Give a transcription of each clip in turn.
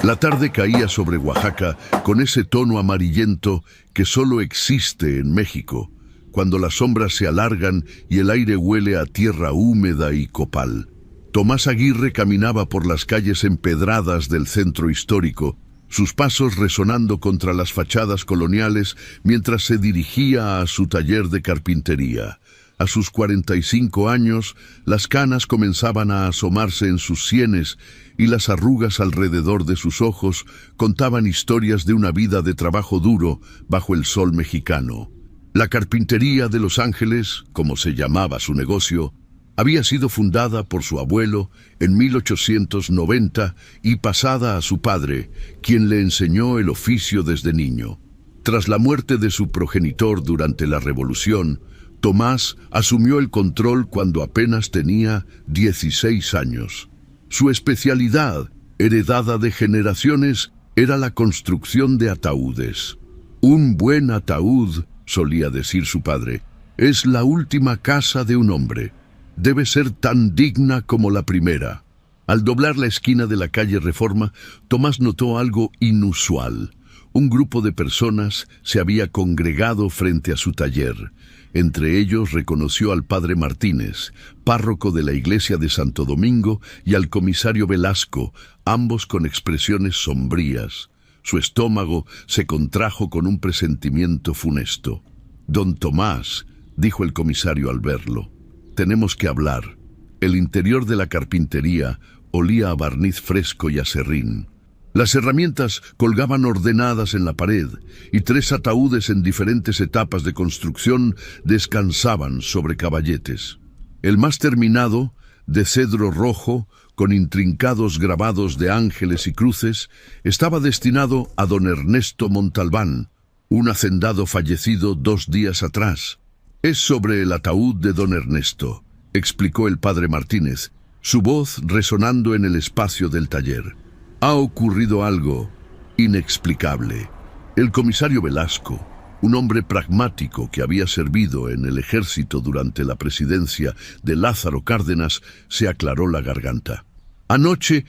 La tarde caía sobre Oaxaca con ese tono amarillento que solo existe en México, cuando las sombras se alargan y el aire huele a tierra húmeda y copal. Tomás Aguirre caminaba por las calles empedradas del centro histórico, sus pasos resonando contra las fachadas coloniales mientras se dirigía a su taller de carpintería. A sus 45 años, las canas comenzaban a asomarse en sus sienes y las arrugas alrededor de sus ojos contaban historias de una vida de trabajo duro bajo el sol mexicano. La carpintería de Los Ángeles, como se llamaba su negocio, había sido fundada por su abuelo en 1890 y pasada a su padre, quien le enseñó el oficio desde niño. Tras la muerte de su progenitor durante la Revolución, Tomás asumió el control cuando apenas tenía 16 años. Su especialidad, heredada de generaciones, era la construcción de ataúdes. Un buen ataúd, solía decir su padre, es la última casa de un hombre. Debe ser tan digna como la primera. Al doblar la esquina de la calle Reforma, Tomás notó algo inusual. Un grupo de personas se había congregado frente a su taller. Entre ellos reconoció al padre Martínez, párroco de la iglesia de Santo Domingo, y al comisario Velasco, ambos con expresiones sombrías. Su estómago se contrajo con un presentimiento funesto. «Don Tomás», dijo el comisario al verlo, «tenemos que hablar». El interior de la carpintería olía a barniz fresco y a serrín. Las herramientas colgaban ordenadas en la pared y 3 ataúdes en diferentes etapas de construcción descansaban sobre caballetes. El más terminado, de cedro rojo, con intrincados grabados de ángeles y cruces, estaba destinado a don Ernesto Montalbán, un hacendado fallecido 2 días atrás. «Es sobre el ataúd de don Ernesto», explicó el padre Martínez, su voz resonando en el espacio del taller. «Ha ocurrido algo inexplicable». El comisario Velasco, un hombre pragmático que había servido en el ejército durante la presidencia de Lázaro Cárdenas, se aclaró la garganta. Anoche,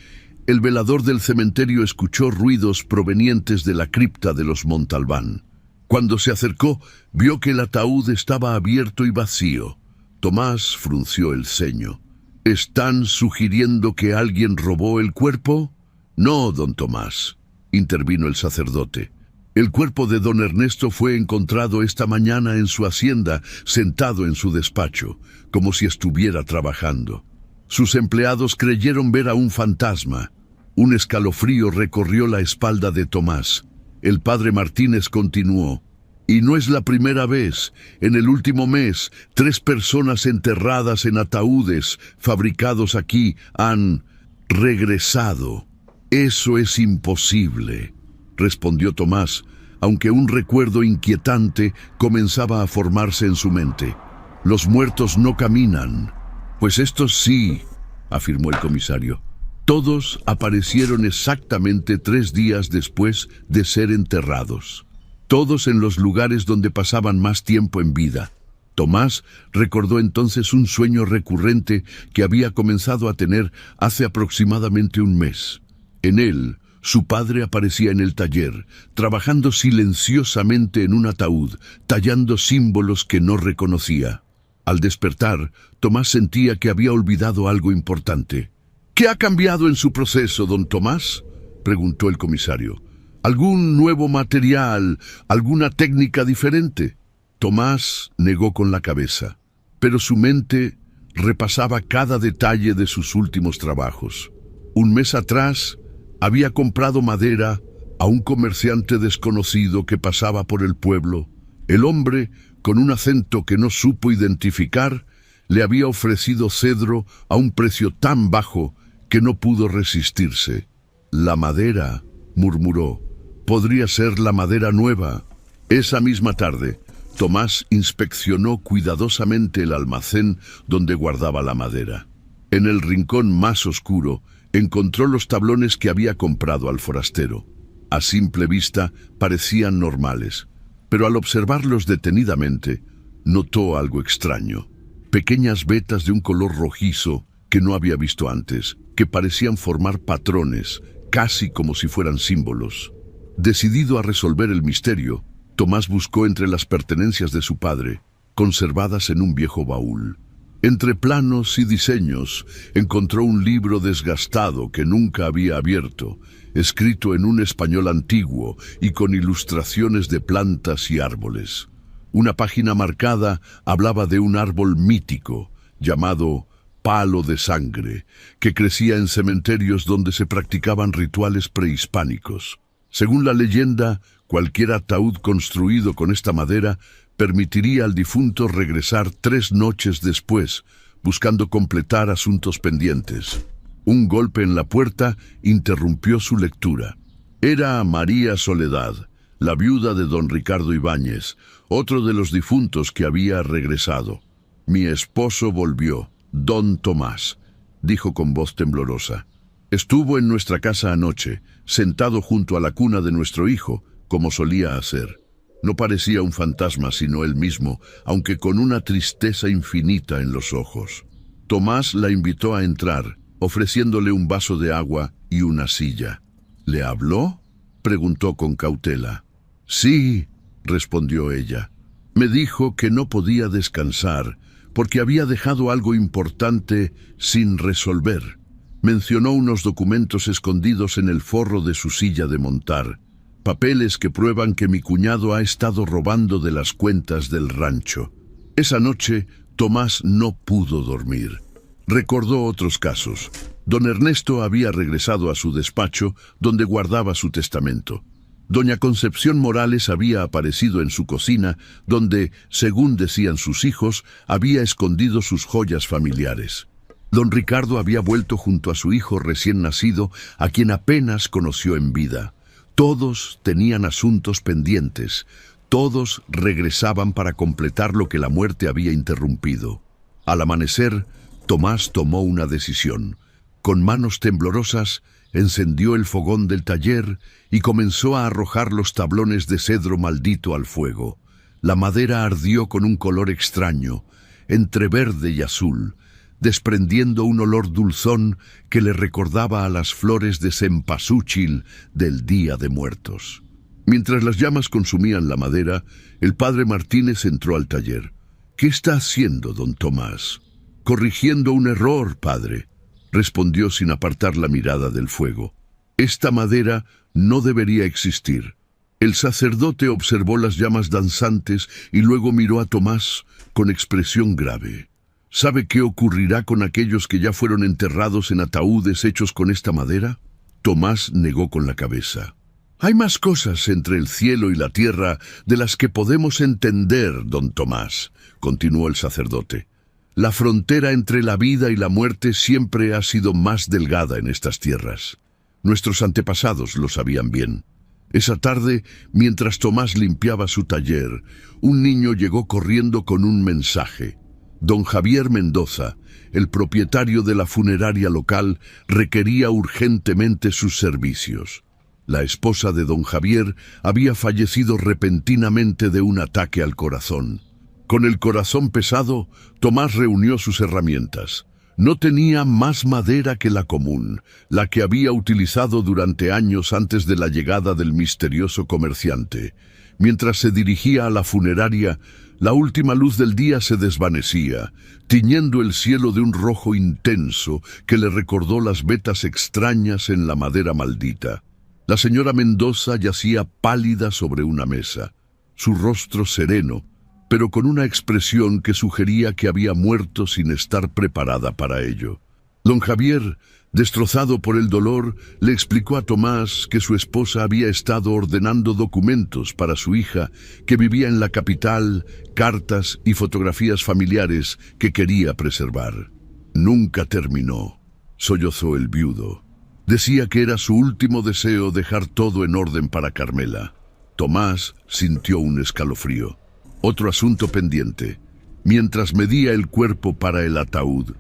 el velador del cementerio escuchó ruidos provenientes de la cripta de los Montalbán. Cuando se acercó, vio que el ataúd estaba abierto y vacío. Tomás frunció el ceño. «¿Están sugiriendo que alguien robó el cuerpo?» «No, don Tomás», intervino el sacerdote. «El cuerpo de don Ernesto fue encontrado esta mañana en su hacienda, sentado en su despacho, como si estuviera trabajando. Sus empleados creyeron ver a un fantasma». Un escalofrío recorrió la espalda de Tomás. El padre Martínez continuó. «Y no es la primera vez. En el último mes, 3 personas enterradas en ataúdes fabricados aquí han regresado». «Eso es imposible», respondió Tomás, aunque un recuerdo inquietante comenzaba a formarse en su mente. «Los muertos no caminan». «Pues estos sí», afirmó el comisario. «Todos aparecieron exactamente 3 días después de ser enterrados. Todos en los lugares donde pasaban más tiempo en vida». Tomás recordó entonces un sueño recurrente que había comenzado a tener hace aproximadamente un mes. En él, su padre aparecía en el taller, trabajando silenciosamente en un ataúd, tallando símbolos que no reconocía. Al despertar, Tomás sentía que había olvidado algo importante. «¿Qué ha cambiado en su proceso, don Tomás?», preguntó el comisario. «¿Algún nuevo material, alguna técnica diferente?». Tomás negó con la cabeza, pero su mente repasaba cada detalle de sus últimos trabajos. Un mes atrás, había comprado madera a un comerciante desconocido que pasaba por el pueblo. El hombre, con un acento que no supo identificar, le había ofrecido cedro a un precio tan bajo que no pudo resistirse. «La madera», murmuró, «podría ser la madera nueva». Esa misma tarde, Tomás inspeccionó cuidadosamente el almacén donde guardaba la madera. En el rincón más oscuro, encontró los tablones que había comprado al forastero. A simple vista parecían normales, pero al observarlos detenidamente, notó algo extraño. Pequeñas vetas de un color rojizo que no había visto antes, que parecían formar patrones casi como si fueran símbolos. Decidido a resolver el misterio, Tomás buscó entre las pertenencias de su padre, conservadas en un viejo baúl. Entre planos y diseños, encontró un libro desgastado que nunca había abierto, escrito en un español antiguo y con ilustraciones de plantas y árboles. Una página marcada hablaba de un árbol mítico, llamado palo de sangre, que crecía en cementerios donde se practicaban rituales prehispánicos. Según la leyenda, cualquier ataúd construido con esta madera permitiría al difunto regresar 3 noches después, buscando completar asuntos pendientes. Un golpe en la puerta interrumpió su lectura. Era María Soledad, la viuda de don Ricardo Ibáñez, otro de los difuntos que había regresado. «Mi esposo volvió, don Tomás», dijo con voz temblorosa. «Estuvo en nuestra casa anoche, sentado junto a la cuna de nuestro hijo, como solía hacer. No parecía un fantasma sino él mismo, aunque con una tristeza infinita en los ojos». Tomás la invitó a entrar, ofreciéndole un vaso de agua y una silla. «¿Le habló?», preguntó con cautela. «Sí», respondió ella. «Me dijo que no podía descansar, porque había dejado algo importante sin resolver». Mencionó unos documentos escondidos en el forro de su silla de montar, papeles que prueban que mi cuñado ha estado robando de las cuentas del rancho. Esa noche, Tomás no pudo dormir. Recordó otros casos. Don Ernesto había regresado a su despacho, donde guardaba su testamento. Doña Concepción Morales había aparecido en su cocina, donde, según decían sus hijos, había escondido sus joyas familiares. Don Ricardo había vuelto junto a su hijo recién nacido, a quien apenas conoció en vida. Todos tenían asuntos pendientes. Todos regresaban para completar lo que la muerte había interrumpido. Al amanecer, Tomás tomó una decisión. Con manos temblorosas, encendió el fogón del taller y comenzó a arrojar los tablones de cedro maldito al fuego. La madera ardió con un color extraño, entre verde y azul, desprendiendo un olor dulzón que le recordaba a las flores de cempasúchil del Día de Muertos. Mientras las llamas consumían la madera, el padre Martínez entró al taller. «¿Qué está haciendo, don Tomás?» «Corrigiendo un error, padre», respondió sin apartar la mirada del fuego. «Esta madera no debería existir». El sacerdote observó las llamas danzantes y luego miró a Tomás con expresión grave. «¿Sabe qué ocurrirá con aquellos que ya fueron enterrados en ataúdes hechos con esta madera?» Tomás negó con la cabeza. «Hay más cosas entre el cielo y la tierra de las que podemos entender, don Tomás», continuó el sacerdote. «La frontera entre la vida y la muerte siempre ha sido más delgada en estas tierras. Nuestros antepasados lo sabían bien». Esa tarde, mientras Tomás limpiaba su taller, un niño llegó corriendo con un mensaje. Don Javier Mendoza, el propietario de la funeraria local, requería urgentemente sus servicios. La esposa de don Javier había fallecido repentinamente de un ataque al corazón. Con el corazón pesado, Tomás reunió sus herramientas. No tenía más madera que la común, la que había utilizado durante años antes de la llegada del misterioso comerciante. Mientras se dirigía a la funeraria, la última luz del día se desvanecía, tiñendo el cielo de un rojo intenso que le recordó las vetas extrañas en la madera maldita. La señora Mendoza yacía pálida sobre una mesa, su rostro sereno, pero con una expresión que sugería que había muerto sin estar preparada para ello. Don Javier, destrozado por el dolor, le explicó a Tomás que su esposa había estado ordenando documentos para su hija, que vivía en la capital, cartas y fotografías familiares que quería preservar. «Nunca terminó», sollozó el viudo. Decía que era su último deseo dejar todo en orden para Carmela. Tomás sintió un escalofrío. Otro asunto pendiente. Mientras medía el cuerpo para el ataúd,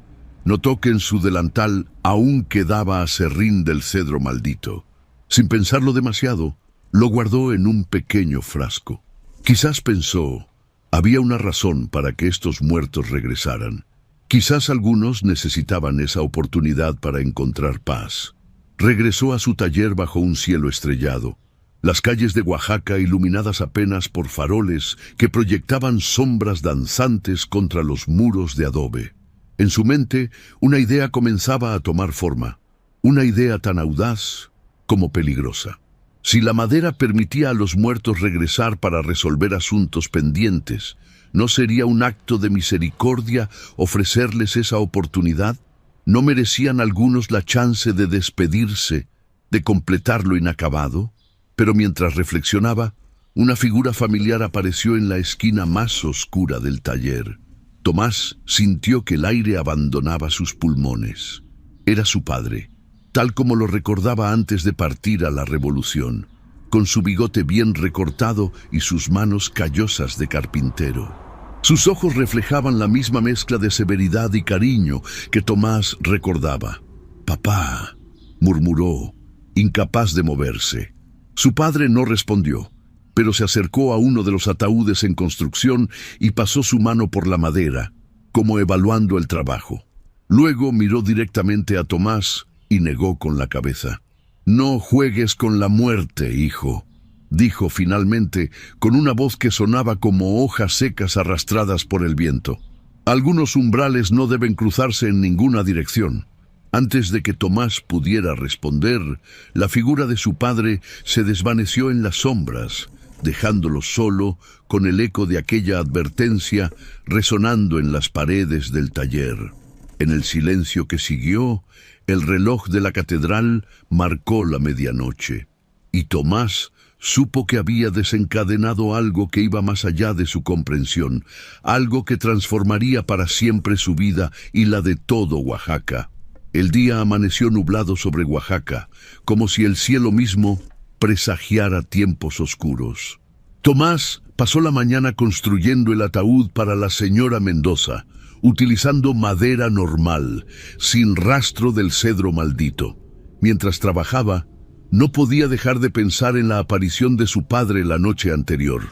notó que en su delantal aún quedaba aserrín del cedro maldito. Sin pensarlo demasiado, lo guardó en un pequeño frasco. Quizás pensó, había una razón para que estos muertos regresaran. Quizás algunos necesitaban esa oportunidad para encontrar paz. Regresó a su taller bajo un cielo estrellado. Las calles de Oaxaca iluminadas apenas por faroles que proyectaban sombras danzantes contra los muros de adobe. En su mente, una idea comenzaba a tomar forma. Una idea tan audaz como peligrosa. Si la madera permitía a los muertos regresar para resolver asuntos pendientes, ¿no sería un acto de misericordia ofrecerles esa oportunidad? ¿No merecían algunos la chance de despedirse, de completar lo inacabado? Pero mientras reflexionaba, una figura familiar apareció en la esquina más oscura del taller. Tomás sintió que el aire abandonaba sus pulmones. Era su padre, tal como lo recordaba antes de partir a la revolución, con su bigote bien recortado y sus manos callosas de carpintero. Sus ojos reflejaban la misma mezcla de severidad y cariño que Tomás recordaba. «Papá», murmuró, incapaz de moverse. Su padre no respondió, pero se acercó a uno de los ataúdes en construcción y pasó su mano por la madera, como evaluando el trabajo. Luego miró directamente a Tomás y negó con la cabeza. «No juegues con la muerte, hijo», dijo finalmente, con una voz que sonaba como hojas secas arrastradas por el viento. Algunos umbrales no deben cruzarse en ninguna dirección. Antes de que Tomás pudiera responder, la figura de su padre se desvaneció en las sombras, dejándolo solo con el eco de aquella advertencia resonando en las paredes del taller. En el silencio que siguió, el reloj de la catedral marcó la medianoche, y Tomás supo que había desencadenado algo que iba más allá de su comprensión, algo que transformaría para siempre su vida y la de todo Oaxaca. El día amaneció nublado sobre Oaxaca, como si el cielo mismo presagiara tiempos oscuros. Tomás pasó la mañana construyendo el ataúd para la señora Mendoza, utilizando madera normal, sin rastro del cedro maldito. Mientras trabajaba, no podía dejar de pensar en la aparición de su padre la noche anterior.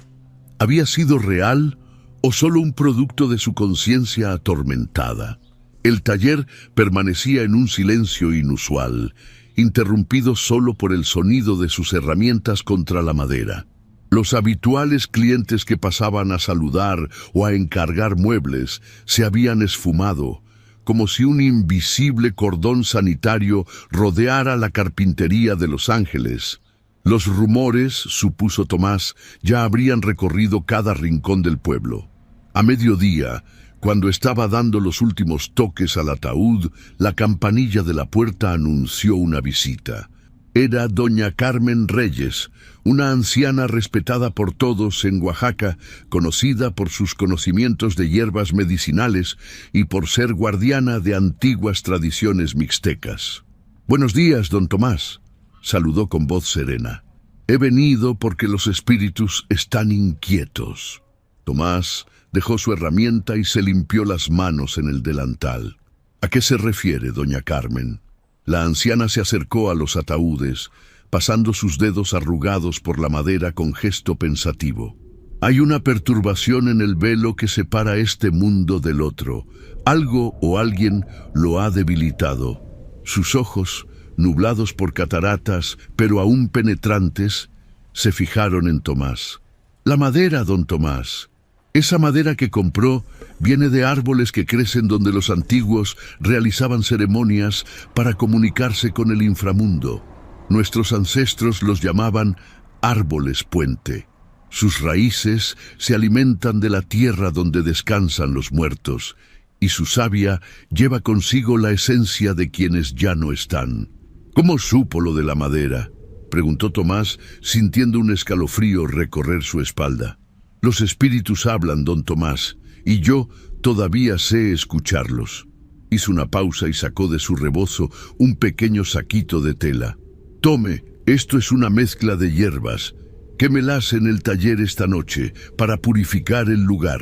¿Había sido real o solo un producto de su conciencia atormentada? El taller permanecía en un silencio inusual, interrumpido solo por el sonido de sus herramientas contra la madera. Los habituales clientes que pasaban a saludar o a encargar muebles se habían esfumado, como si un invisible cordón sanitario rodeara la carpintería de Los Ángeles. Los rumores, supuso Tomás, ya habrían recorrido cada rincón del pueblo. A mediodía, cuando estaba dando los últimos toques al ataúd, la campanilla de la puerta anunció una visita. Era doña Carmen Reyes, una anciana respetada por todos en Oaxaca, conocida por sus conocimientos de hierbas medicinales y por ser guardiana de antiguas tradiciones mixtecas. «Buenos días, don Tomás», saludó con voz serena. «He venido porque los espíritus están inquietos». Tomás dejó su herramienta y se limpió las manos en el delantal. «¿A qué se refiere, doña Carmen?». La anciana se acercó a los ataúdes, pasando sus dedos arrugados por la madera con gesto pensativo. «Hay una perturbación en el velo que separa este mundo del otro. Algo o alguien lo ha debilitado». Sus ojos, nublados por cataratas, pero aún penetrantes, se fijaron en Tomás. «La madera, don Tomás. Esa madera que compró viene de árboles que crecen donde los antiguos realizaban ceremonias para comunicarse con el inframundo. Nuestros ancestros los llamaban árboles puente. Sus raíces se alimentan de la tierra donde descansan los muertos, y su savia lleva consigo la esencia de quienes ya no están». «¿Cómo supo lo de la madera?», preguntó Tomás, sintiendo un escalofrío recorrer su espalda. «Los espíritus hablan, don Tomás, y yo todavía sé escucharlos». Hizo una pausa y sacó de su rebozo un pequeño saquito de tela. «Tome, esto es una mezcla de hierbas. Quémelas en el taller esta noche para purificar el lugar».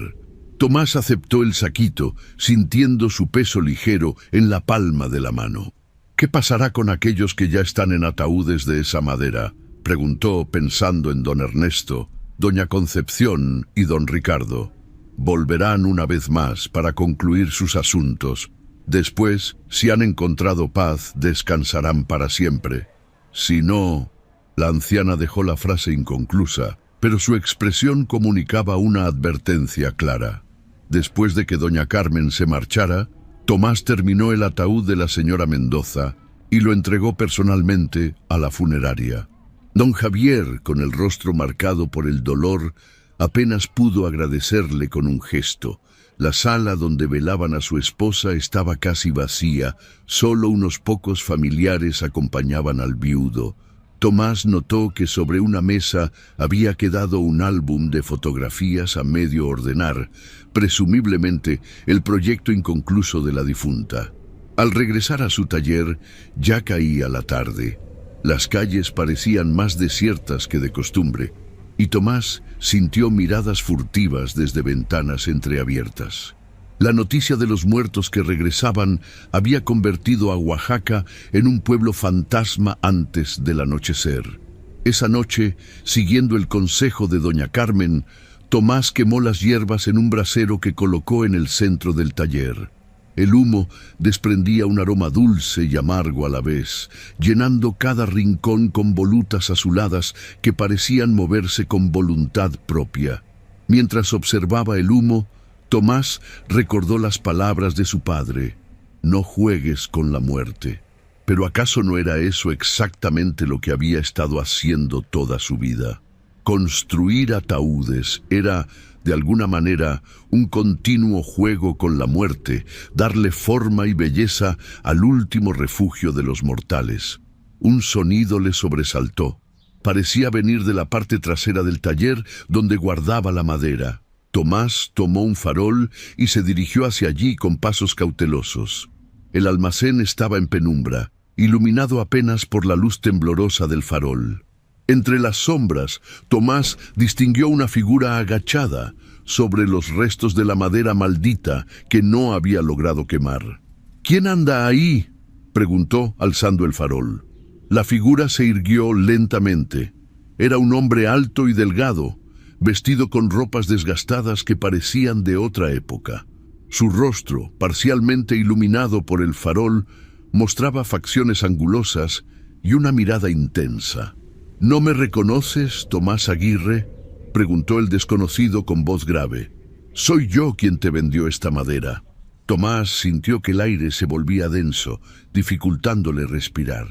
Tomás aceptó el saquito, sintiendo su peso ligero en la palma de la mano. «¿Qué pasará con aquellos que ya están en ataúdes de esa madera?», preguntó pensando en don Ernesto, doña Concepción y don Ricardo. «Volverán una vez más para concluir sus asuntos». Después, si han encontrado paz, descansarán para siempre. Si no... La anciana dejó la frase inconclusa, pero su expresión comunicaba una advertencia clara. Después de que doña Carmen se marchara, Tomás terminó el ataúd de la señora Mendoza y lo entregó personalmente a la funeraria. Don Javier, con el rostro marcado por el dolor, apenas pudo agradecerle con un gesto. La sala donde velaban a su esposa estaba casi vacía, solo unos pocos familiares acompañaban al viudo. Tomás notó que sobre una mesa había quedado un álbum de fotografías a medio ordenar, presumiblemente el proyecto inconcluso de la difunta. Al regresar a su taller, ya caía la tarde. Las calles parecían más desiertas que de costumbre, y Tomás sintió miradas furtivas desde ventanas entreabiertas. La noticia de los muertos que regresaban había convertido a Oaxaca en un pueblo fantasma antes del anochecer. Esa noche, siguiendo el consejo de doña Carmen, Tomás quemó las hierbas en un brasero que colocó en el centro del taller. El humo desprendía un aroma dulce y amargo a la vez, llenando cada rincón con volutas azuladas que parecían moverse con voluntad propia. Mientras observaba el humo, Tomás recordó las palabras de su padre: «No juegues con la muerte». Pero ¿acaso no era eso exactamente lo que había estado haciendo toda su vida? Construir ataúdes era, de alguna manera, un continuo juego con la muerte, darle forma y belleza al último refugio de los mortales. Un sonido le sobresaltó. Parecía venir de la parte trasera del taller donde guardaba la madera. Tomás tomó un farol y se dirigió hacia allí con pasos cautelosos. El almacén estaba en penumbra, iluminado apenas por la luz temblorosa del farol. Entre las sombras, Tomás distinguió una figura agachada sobre los restos de la madera maldita que no había logrado quemar. «¿Quién anda ahí?», preguntó, alzando el farol. La figura se irguió lentamente. Era un hombre alto y delgado, vestido con ropas desgastadas que parecían de otra época. Su rostro, parcialmente iluminado por el farol, mostraba facciones angulosas y una mirada intensa. «¿No me reconoces, Tomás Aguirre?», preguntó el desconocido con voz grave. «Soy yo quien te vendió esta madera». Tomás sintió que el aire se volvía denso, dificultándole respirar.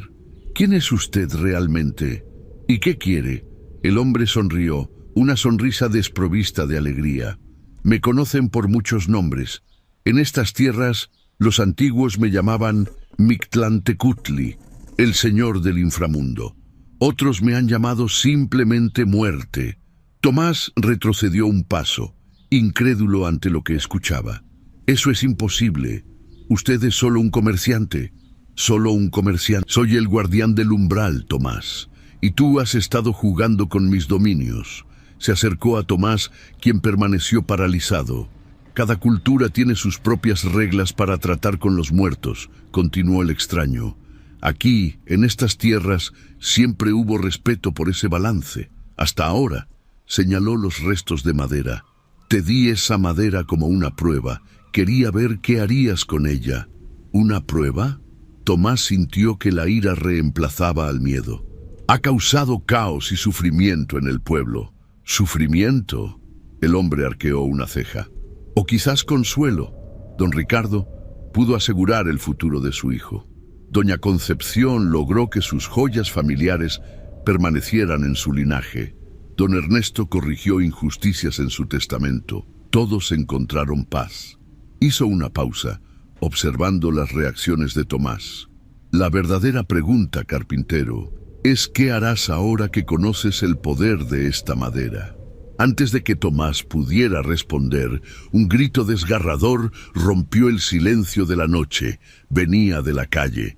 «¿Quién es usted realmente? ¿Y qué quiere?». El hombre sonrió, una sonrisa desprovista de alegría. «Me conocen por muchos nombres. En estas tierras, los antiguos me llamaban Mictlantecutli, el señor del inframundo. Otros me han llamado simplemente Muerte». Tomás retrocedió un paso, incrédulo ante lo que escuchaba. «Eso es imposible. Usted es solo un comerciante». «Solo un comerciante. Soy el guardián del umbral, Tomás. Y tú has estado jugando con mis dominios». Se acercó a Tomás, quien permaneció paralizado. «Cada cultura tiene sus propias reglas para tratar con los muertos», continuó el extraño. «Aquí, en estas tierras, siempre hubo respeto por ese balance. Hasta ahora», señaló los restos de madera. «Te di esa madera como una prueba. Quería ver qué harías con ella». «¿Una prueba?». Tomás sintió que la ira reemplazaba al miedo. «Ha causado caos y sufrimiento en el pueblo». «¿Sufrimiento?». El hombre arqueó una ceja. «O quizás consuelo». Don Ricardo pudo asegurar el futuro de su hijo. Doña Concepción logró que sus joyas familiares permanecieran en su linaje. Don Ernesto corrigió injusticias en su testamento. Todos encontraron paz. Hizo una pausa, observando las reacciones de Tomás. «La verdadera pregunta, carpintero, es ¿qué harás ahora que conoces el poder de esta madera?». Antes de que Tomás pudiera responder, un grito desgarrador rompió el silencio de la noche. Venía de la calle.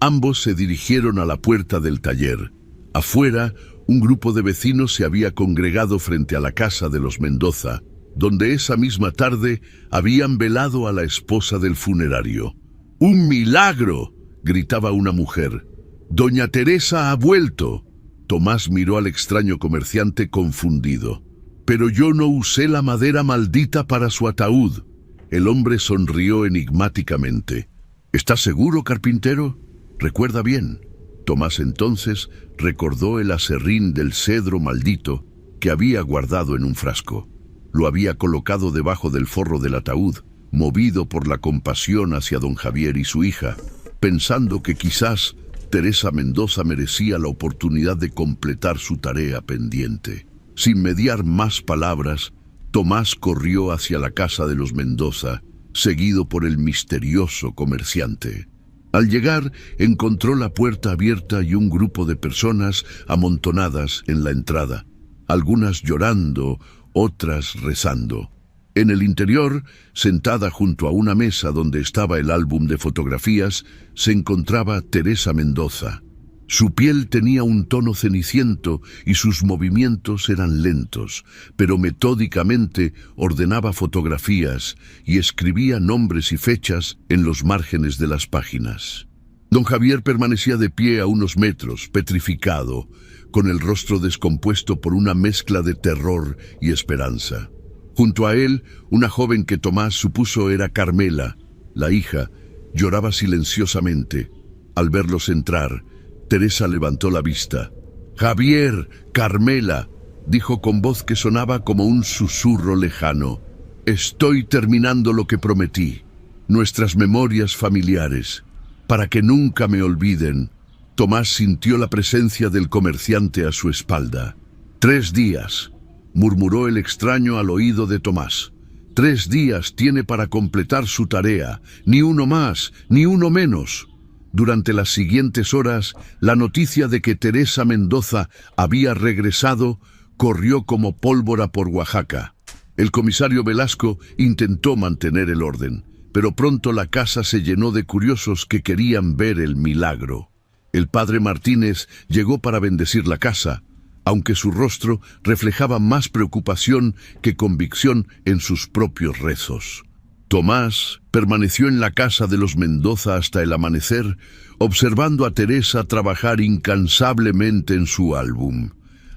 Ambos se dirigieron a la puerta del taller. Afuera, un grupo de vecinos se había congregado frente a la casa de los Mendoza, donde esa misma tarde habían velado a la esposa del funerario. «¡Un milagro!», gritaba una mujer. «Doña Teresa ha vuelto». Tomás miró al extraño comerciante confundido. «Pero yo no usé la madera maldita para su ataúd». El hombre sonrió enigmáticamente. ¿Estás seguro, carpintero? Recuerda bien. Tomás entonces recordó el aserrín del cedro maldito que había guardado en un frasco. Lo había colocado debajo del forro del ataúd, movido por la compasión hacia don Javier y su hija, pensando que quizás Teresa Mendoza merecía la oportunidad de completar su tarea pendiente. Sin mediar más palabras, Tomás corrió hacia la casa de los Mendoza, seguido por el misterioso comerciante. Al llegar, encontró la puerta abierta y un grupo de personas amontonadas en la entrada, algunas llorando, otras rezando. En el interior, sentada junto a una mesa donde estaba el álbum de fotografías, se encontraba Teresa Mendoza. Su piel tenía un tono ceniciento y sus movimientos eran lentos, pero metódicamente ordenaba fotografías y escribía nombres y fechas en los márgenes de las páginas. Don Javier permanecía de pie a unos metros, petrificado, con el rostro descompuesto por una mezcla de terror y esperanza. Junto a él, una joven que Tomás supuso era Carmela, la hija, lloraba silenciosamente. Al verlos entrar, Teresa levantó la vista. «Javier, Carmela», dijo con voz que sonaba como un susurro lejano. «Estoy terminando lo que prometí, nuestras memorias familiares, para que nunca me olviden». Tomás sintió la presencia del comerciante a su espalda. «3 días», murmuró el extraño al oído de Tomás. 3 días tiene para completar su tarea, ni uno más, ni uno menos. Durante las siguientes horas, la noticia de que Teresa Mendoza había regresado corrió como pólvora por Oaxaca. El comisario Velasco intentó mantener el orden, pero pronto la casa se llenó de curiosos que querían ver el milagro. El padre Martínez llegó para bendecir la casa, aunque su rostro reflejaba más preocupación que convicción en sus propios rezos. Tomás permaneció en la casa de los Mendoza hasta el amanecer, observando a Teresa trabajar incansablemente en su álbum.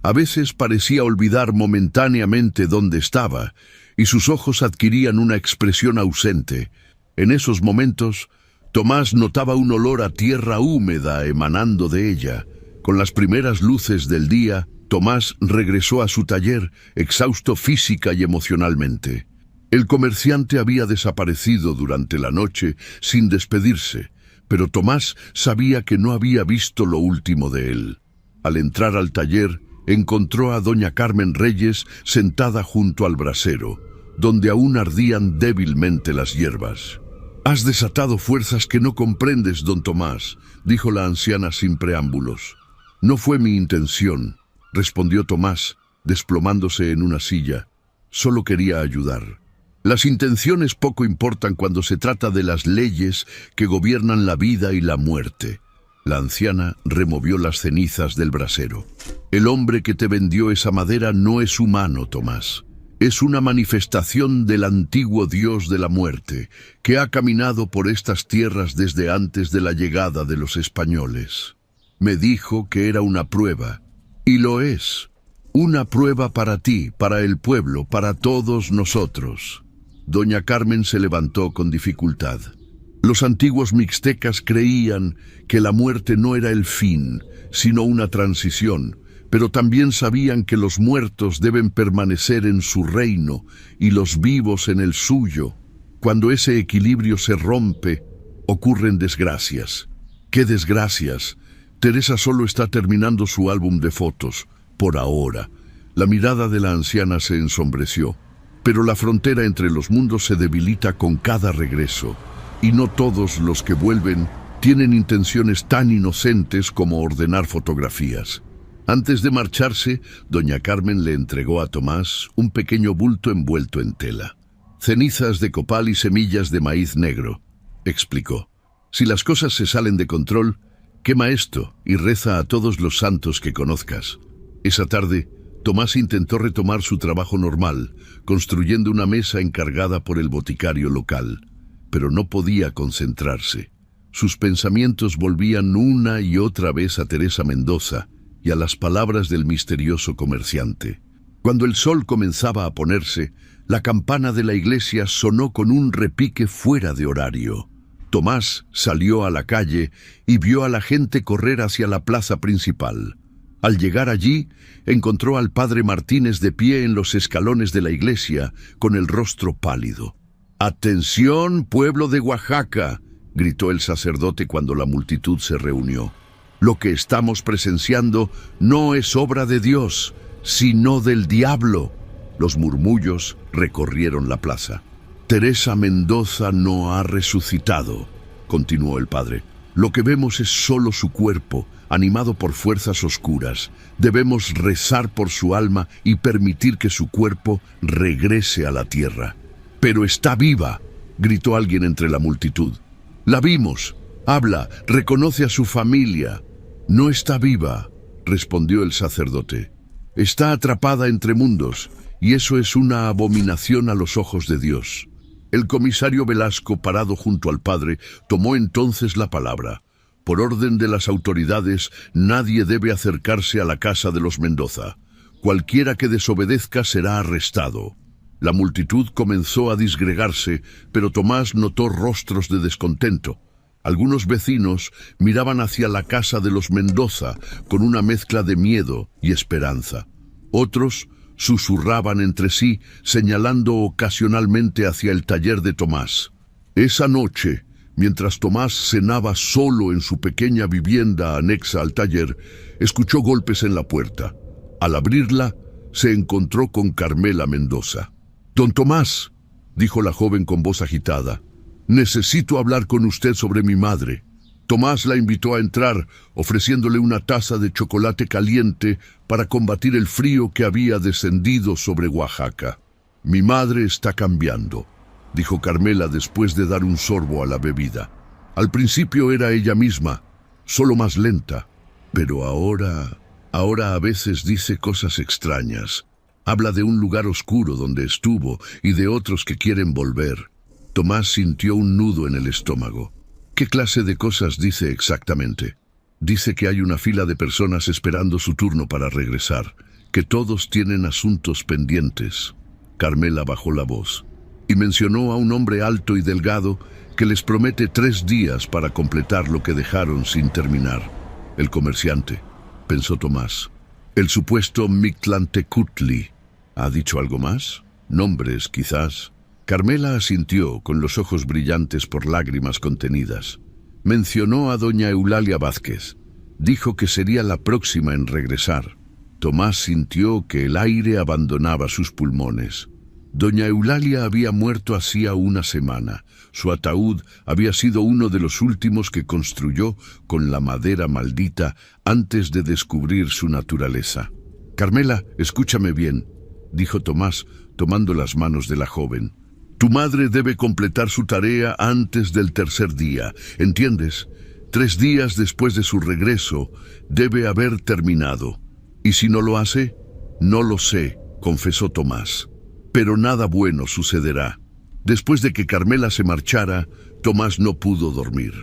A veces parecía olvidar momentáneamente dónde estaba, y sus ojos adquirían una expresión ausente. En esos momentos, Tomás notaba un olor a tierra húmeda emanando de ella. Con las primeras luces del día, Tomás regresó a su taller, exhausto física y emocionalmente. El comerciante había desaparecido durante la noche sin despedirse, pero Tomás sabía que no había visto lo último de él. Al entrar al taller, encontró a doña Carmen Reyes sentada junto al brasero, donde aún ardían débilmente las hierbas. «Has desatado fuerzas que no comprendes, don Tomás», dijo la anciana sin preámbulos. «No fue mi intención», respondió Tomás, desplomándose en una silla. «Solo quería ayudar». Las intenciones poco importan cuando se trata de las leyes que gobiernan la vida y la muerte. La anciana removió las cenizas del brasero. El hombre que te vendió esa madera no es humano, Tomás. Es una manifestación del antiguo dios de la muerte, que ha caminado por estas tierras desde antes de la llegada de los españoles. Me dijo que era una prueba, y lo es. Una prueba para ti, para el pueblo, para todos nosotros. Doña Carmen se levantó con dificultad. Los antiguos mixtecas creían que la muerte no era el fin, sino una transición, pero también sabían que los muertos deben permanecer en su reino y los vivos en el suyo. Cuando ese equilibrio se rompe, ocurren desgracias. ¿Qué desgracias? Teresa solo está terminando su álbum de fotos, por ahora. La mirada de la anciana se ensombreció. Pero la frontera entre los mundos se debilita con cada regreso, y no todos los que vuelven tienen intenciones tan inocentes como ordenar fotografías. Antes de marcharse, doña Carmen le entregó a Tomás un pequeño bulto envuelto en tela. «Cenizas de copal y semillas de maíz negro», explicó. «Si las cosas se salen de control, quema esto y reza a todos los santos que conozcas». Esa tarde, Tomás intentó retomar su trabajo normal, construyendo una mesa encargada por el boticario local, pero no podía concentrarse. Sus pensamientos volvían una y otra vez a Teresa Mendoza y a las palabras del misterioso comerciante. Cuando el sol comenzaba a ponerse, la campana de la iglesia sonó con un repique fuera de horario. Tomás salió a la calle y vio a la gente correr hacia la plaza principal. Al llegar allí, encontró al padre Martínez de pie en los escalones de la iglesia, con el rostro pálido. «¡Atención, pueblo de Oaxaca!», gritó el sacerdote cuando la multitud se reunió. «Lo que estamos presenciando no es obra de Dios, sino del diablo». Los murmullos recorrieron la plaza. «Teresa Mendoza no ha resucitado», continuó el padre. «Lo que vemos es solo su cuerpo, animado por fuerzas oscuras. Debemos rezar por su alma y permitir que su cuerpo regrese a la tierra». «¡Pero está viva!», gritó alguien entre la multitud. «La vimos. Habla, reconoce a su familia». «No está viva», respondió el sacerdote. «Está atrapada entre mundos, y eso es una abominación a los ojos de Dios». El comisario Velasco, parado junto al padre, tomó entonces la palabra. «Por orden de las autoridades, nadie debe acercarse a la casa de los Mendoza. Cualquiera que desobedezca será arrestado». La multitud comenzó a disgregarse, pero Tomás notó rostros de descontento. Algunos vecinos miraban hacia la casa de los Mendoza con una mezcla de miedo y esperanza. Otros susurraban entre sí, señalando ocasionalmente hacia el taller de Tomás. Esa noche, mientras Tomás cenaba solo en su pequeña vivienda anexa al taller, escuchó golpes en la puerta. Al abrirla, se encontró con Carmela Mendoza. «Don Tomás», dijo la joven con voz agitada, «necesito hablar con usted sobre mi madre». Tomás la invitó a entrar, ofreciéndole una taza de chocolate caliente para combatir el frío que había descendido sobre Oaxaca. «Mi madre está cambiando», dijo Carmela después de dar un sorbo a la bebida. «Al principio era ella misma, solo más lenta, pero ahora a veces dice cosas extrañas. Habla de un lugar oscuro donde estuvo y de otros que quieren volver». Tomás sintió un nudo en el estómago. «¿Qué clase de cosas dice exactamente?» «Dice que hay una fila de personas esperando su turno para regresar, que todos tienen asuntos pendientes». Carmela bajó la voz y mencionó a un hombre alto y delgado que les promete 3 días para completar lo que dejaron sin terminar. «El comerciante», pensó Tomás. «El supuesto Mictlantecutli. ¿Ha dicho algo más? Nombres, quizás». Carmela asintió, con los ojos brillantes por lágrimas contenidas. Mencionó a doña Eulalia Vázquez. Dijo que sería la próxima en regresar. Tomás sintió que el aire abandonaba sus pulmones. Doña Eulalia había muerto hacía una semana. Su ataúd había sido uno de los últimos que construyó con la madera maldita antes de descubrir su naturaleza. «Carmela, escúchame bien», dijo Tomás, tomando las manos de la joven. «Tu madre debe completar su tarea antes del 3er día, ¿entiendes? 3 días después de su regreso debe haber terminado. Y si no lo hace, no lo sé», confesó Tomás. «Pero nada bueno sucederá». Después de que Carmela se marchara, Tomás no pudo dormir.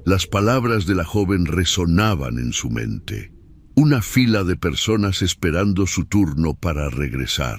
Las palabras de la joven resonaban en su mente. Una fila de personas esperando su turno para regresar.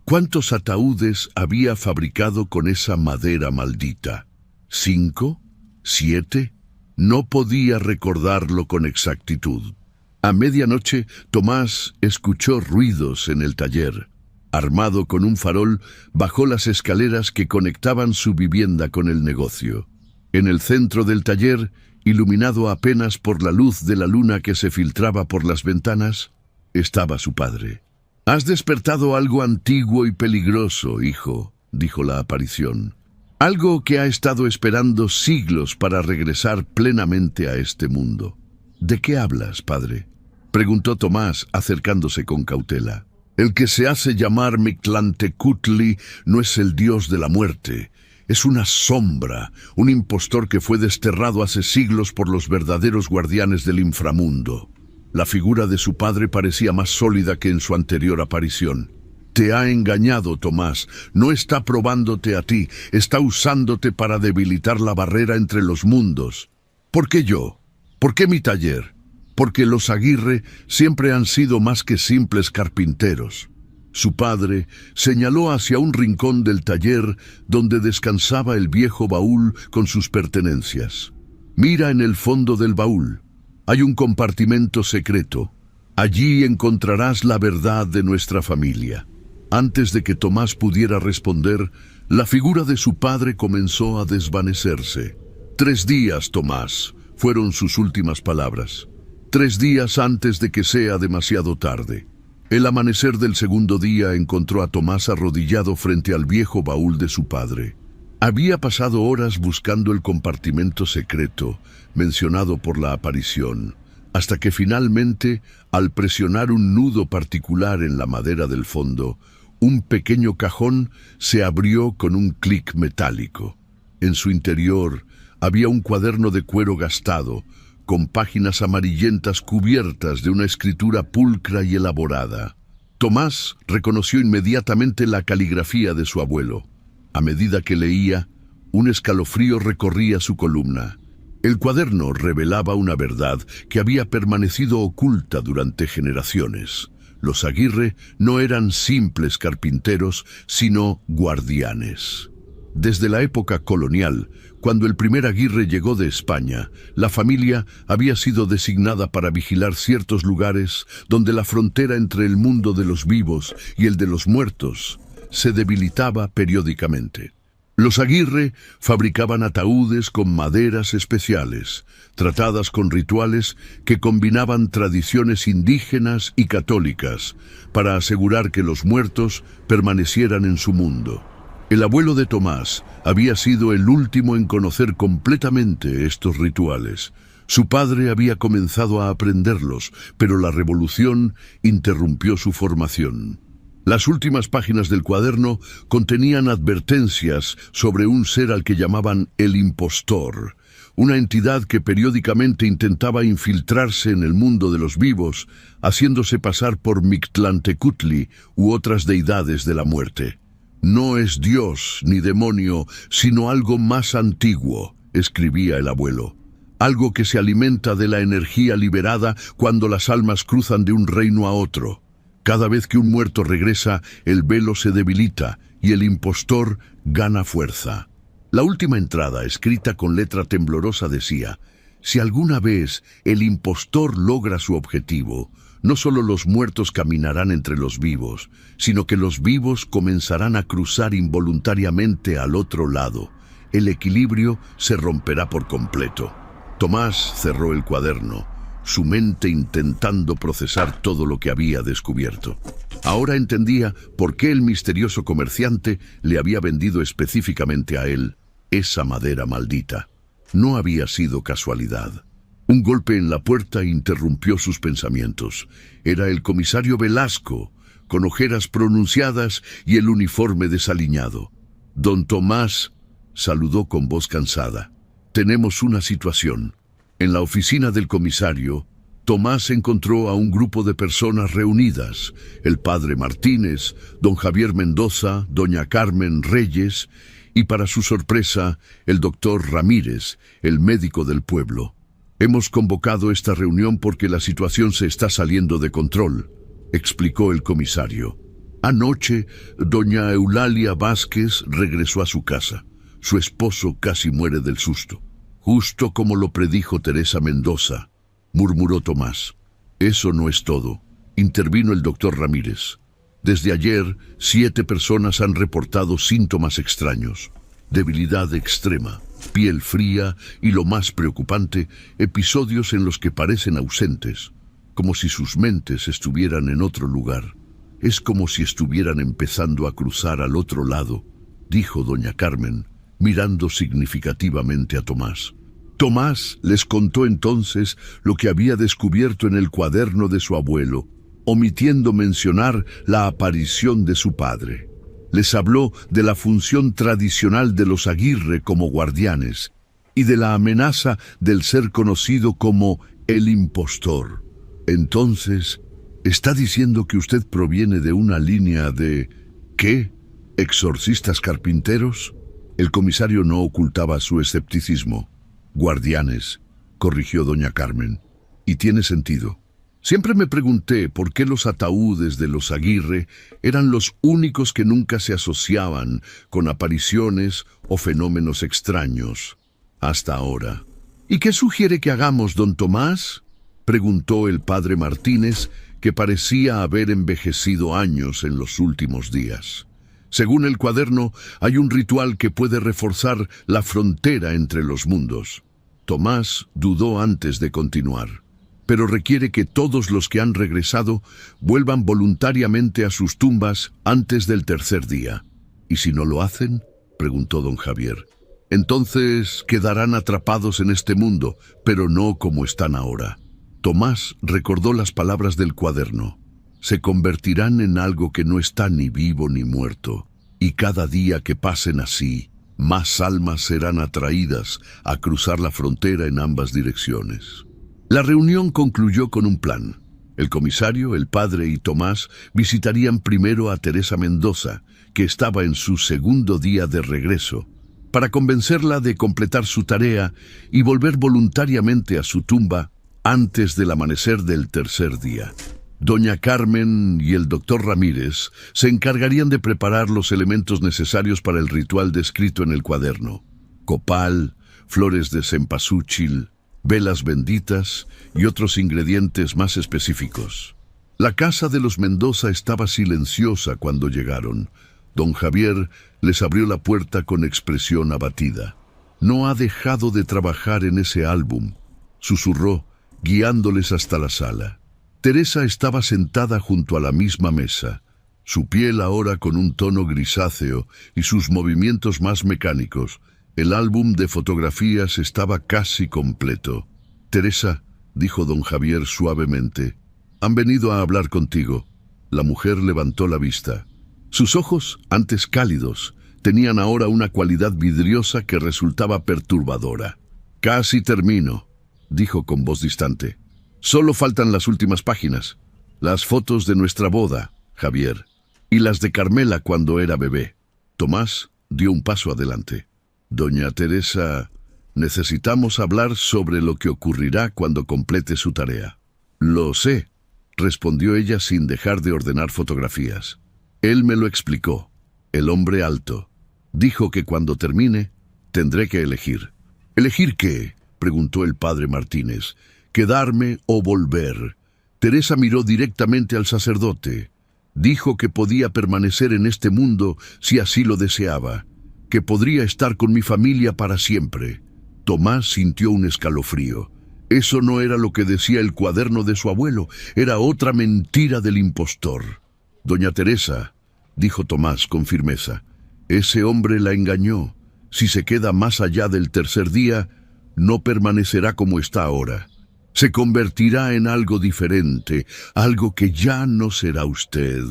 ¿Cuántos ataúdes había fabricado con esa madera maldita? ¿5? ¿7? No podía recordarlo con exactitud. A medianoche, Tomás escuchó ruidos en el taller. Armado con un farol, bajó las escaleras que conectaban su vivienda con el negocio. En el centro del taller, iluminado apenas por la luz de la luna que se filtraba por las ventanas, estaba su padre. «Has despertado algo antiguo y peligroso, hijo», dijo la aparición. «Algo que ha estado esperando siglos para regresar plenamente a este mundo». «¿De qué hablas, padre?», preguntó Tomás, acercándose con cautela. «El que se hace llamar Mictlantecutli no es el dios de la muerte. Es una sombra, un impostor que fue desterrado hace siglos por los verdaderos guardianes del inframundo». La figura de su padre parecía más sólida que en su anterior aparición. «Te ha engañado, Tomás. No está probándote a ti, está usándote para debilitar la barrera entre los mundos». «¿Por qué yo? ¿Por qué mi taller?» «Porque los Aguirre siempre han sido más que simples carpinteros». Su padre señaló hacia un rincón del taller donde descansaba el viejo baúl con sus pertenencias. Mira en el fondo del baúl. Hay un compartimento secreto. Allí encontrarás la verdad de nuestra familia. Antes de que Tomás pudiera responder, la figura de su padre comenzó a desvanecerse. 3 días, Tomás, fueron sus últimas palabras. 3 días antes de que sea demasiado tarde. El amanecer del segundo día encontró a Tomás arrodillado frente al viejo baúl de su padre. Había pasado horas buscando el compartimento secreto mencionado por la aparición, hasta que finalmente, al presionar un nudo particular en la madera del fondo, un pequeño cajón se abrió con un clic metálico. En su interior había un cuaderno de cuero gastado, con páginas amarillentas cubiertas de una escritura pulcra y elaborada. Tomás reconoció inmediatamente la caligrafía de su abuelo. A medida que leía, un escalofrío recorría su columna. El cuaderno revelaba una verdad que había permanecido oculta durante generaciones. Los Aguirre no eran simples carpinteros, sino guardianes. Desde la época colonial, cuando el primer Aguirre llegó de España, la familia había sido designada para vigilar ciertos lugares donde la frontera entre el mundo de los vivos y el de los muertos se debilitaba periódicamente. Los Aguirre fabricaban ataúdes con maderas especiales, tratadas con rituales que combinaban tradiciones indígenas y católicas para asegurar que los muertos permanecieran en su mundo. El abuelo de Tomás había sido el último en conocer completamente estos rituales. Su padre había comenzado a aprenderlos, pero la revolución interrumpió su formación. Las últimas páginas del cuaderno contenían advertencias sobre un ser al que llamaban el impostor, una entidad que periódicamente intentaba infiltrarse en el mundo de los vivos, haciéndose pasar por Mictlantecutli u otras deidades de la muerte. No es Dios ni demonio, sino algo más antiguo, escribía el abuelo. Algo que se alimenta de la energía liberada cuando las almas cruzan de un reino a otro. Cada vez que un muerto regresa, el velo se debilita y el impostor gana fuerza. La última entrada, escrita con letra temblorosa, decía: si alguna vez el impostor logra su objetivo, no solo los muertos caminarán entre los vivos, sino que los vivos comenzarán a cruzar involuntariamente al otro lado. El equilibrio se romperá por completo. Tomás cerró el cuaderno, su mente intentando procesar todo lo que había descubierto. Ahora entendía por qué el misterioso comerciante le había vendido específicamente a él esa madera maldita. No había sido casualidad. Un golpe en la puerta interrumpió sus pensamientos. Era el comisario Velasco, con ojeras pronunciadas y el uniforme desaliñado. Don Tomás saludó con voz cansada. Tenemos una situación. En la oficina del comisario, Tomás encontró a un grupo de personas reunidas: el padre Martínez, don Javier Mendoza, doña Carmen Reyes y, para su sorpresa, el doctor Ramírez, el médico del pueblo. Hemos convocado esta reunión porque la situación se está saliendo de control, explicó el comisario. Anoche, doña Eulalia Vázquez regresó a su casa. Su esposo casi muere del susto. Justo como lo predijo Teresa Mendoza, murmuró Tomás. Eso no es todo, intervino el doctor Ramírez. Desde ayer, 7 personas han reportado síntomas extraños: debilidad extrema, piel fría y, lo más preocupante, episodios en los que parecen ausentes, como si sus mentes estuvieran en otro lugar. Es como si estuvieran empezando a cruzar al otro lado, dijo doña Carmen, mirando significativamente a Tomás. Tomás les contó entonces lo que había descubierto en el cuaderno de su abuelo, omitiendo mencionar la aparición de su padre. Les habló de la función tradicional de los Aguirre como guardianes y de la amenaza del ser conocido como el impostor. Entonces, ¿está diciendo que usted proviene de una línea de... ¿qué? ¿Exorcistas carpinteros? El comisario no ocultaba su escepticismo. Guardianes, corrigió doña Carmen. Y tiene sentido. Siempre me pregunté por qué los ataúdes de los Aguirre eran los únicos que nunca se asociaban con apariciones o fenómenos extraños. Hasta ahora. ¿Y qué sugiere que hagamos, don Tomás?, preguntó el padre Martínez, que parecía haber envejecido años en los últimos días. Según el cuaderno, hay un ritual que puede reforzar la frontera entre los mundos. Tomás dudó antes de continuar, pero requiere que todos los que han regresado vuelvan voluntariamente a sus tumbas antes del tercer día. ¿Y si no lo hacen?, preguntó don Javier. Entonces quedarán atrapados en este mundo, pero no como están ahora. Tomás recordó las palabras del cuaderno. Se convertirán en algo que no está ni vivo ni muerto, y cada día que pasen así, más almas serán atraídas a cruzar la frontera en ambas direcciones. La reunión concluyó con un plan. El comisario, el padre y Tomás visitarían primero a Teresa Mendoza, que estaba en su segundo día de regreso, para convencerla de completar su tarea y volver voluntariamente a su tumba antes del amanecer del tercer día. Doña Carmen y el doctor Ramírez se encargarían de preparar los elementos necesarios para el ritual descrito en el cuaderno: copal, flores de cempasúchil, velas benditas y otros ingredientes más específicos. La casa de los Mendoza estaba silenciosa cuando llegaron. Don Javier les abrió la puerta con expresión abatida. «No ha dejado de trabajar en ese álbum», susurró, guiándoles hasta la sala. Teresa estaba sentada junto a la misma mesa, su piel ahora con un tono grisáceo y sus movimientos más mecánicos. El álbum de fotografías estaba casi completo. «Teresa», dijo don Javier suavemente, «han venido a hablar contigo». La mujer levantó la vista. Sus ojos, antes cálidos, tenían ahora una cualidad vidriosa que resultaba perturbadora. «Casi termino», dijo con voz distante. «Solo faltan las últimas páginas. Las fotos de nuestra boda, Javier, y las de Carmela cuando era bebé». Tomás dio un paso adelante. «Doña Teresa, necesitamos hablar sobre lo que ocurrirá cuando complete su tarea». «Lo sé», respondió ella sin dejar de ordenar fotografías. «Él me lo explicó. El hombre alto. Dijo que cuando termine, tendré que elegir». «¿Elegir qué?», preguntó el padre Martínez. «¿Quedarme o volver?». Teresa miró directamente al sacerdote. Dijo que podía permanecer en este mundo si así lo deseaba, que podría estar con mi familia para siempre. Tomás sintió un escalofrío. Eso no era lo que decía el cuaderno de su abuelo, era otra mentira del impostor. «Doña Teresa», dijo Tomás con firmeza, «ese hombre la engañó. Si se queda más allá del tercer día, no permanecerá como está ahora. Se convertirá en algo diferente, algo que ya no será usted».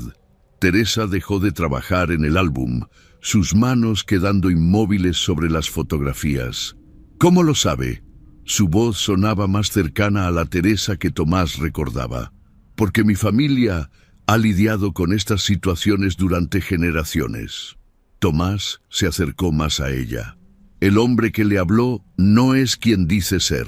Teresa dejó de trabajar en el álbum, sus manos quedando inmóviles sobre las fotografías. «¿Cómo lo sabe?». Su voz sonaba más cercana a la Teresa que Tomás recordaba. «Porque mi familia ha lidiado con estas situaciones durante generaciones». Tomás se acercó más a ella. «El hombre que le habló no es quien dice ser.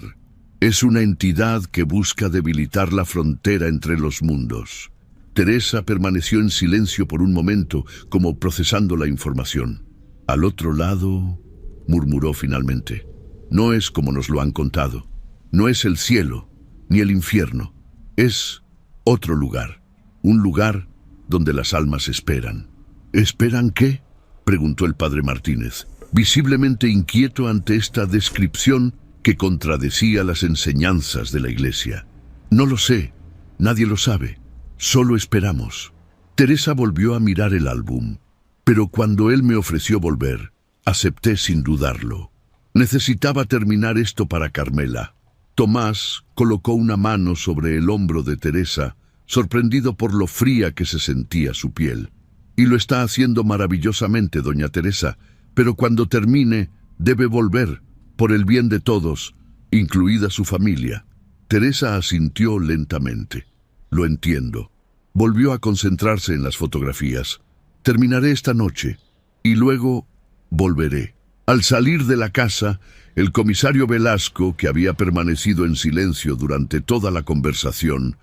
Es una entidad que busca debilitar la frontera entre los mundos». Teresa permaneció en silencio por un momento, como procesando la información. «Al otro lado», murmuró finalmente, «no es como nos lo han contado. No es el cielo, ni el infierno. Es otro lugar. Un lugar donde las almas esperan». «¿Esperan qué?», preguntó el padre Martínez, visiblemente inquieto ante esta descripción que contradecía las enseñanzas de la iglesia. «No lo sé, nadie lo sabe. Solo esperamos». Teresa volvió a mirar el álbum, pero cuando él me ofreció volver, acepté sin dudarlo. Necesitaba terminar esto para Carmela. Tomás colocó una mano sobre el hombro de Teresa, sorprendido por lo fría que se sentía su piel. «Y lo está haciendo maravillosamente, doña Teresa, pero cuando termine, debe volver, por el bien de todos, incluida su familia». Teresa asintió lentamente. «Lo entiendo». Volvió a concentrarse en las fotografías. «Terminaré esta noche, y luego volveré». Al salir de la casa, el comisario Velasco, que había permanecido en silencio durante toda la conversación,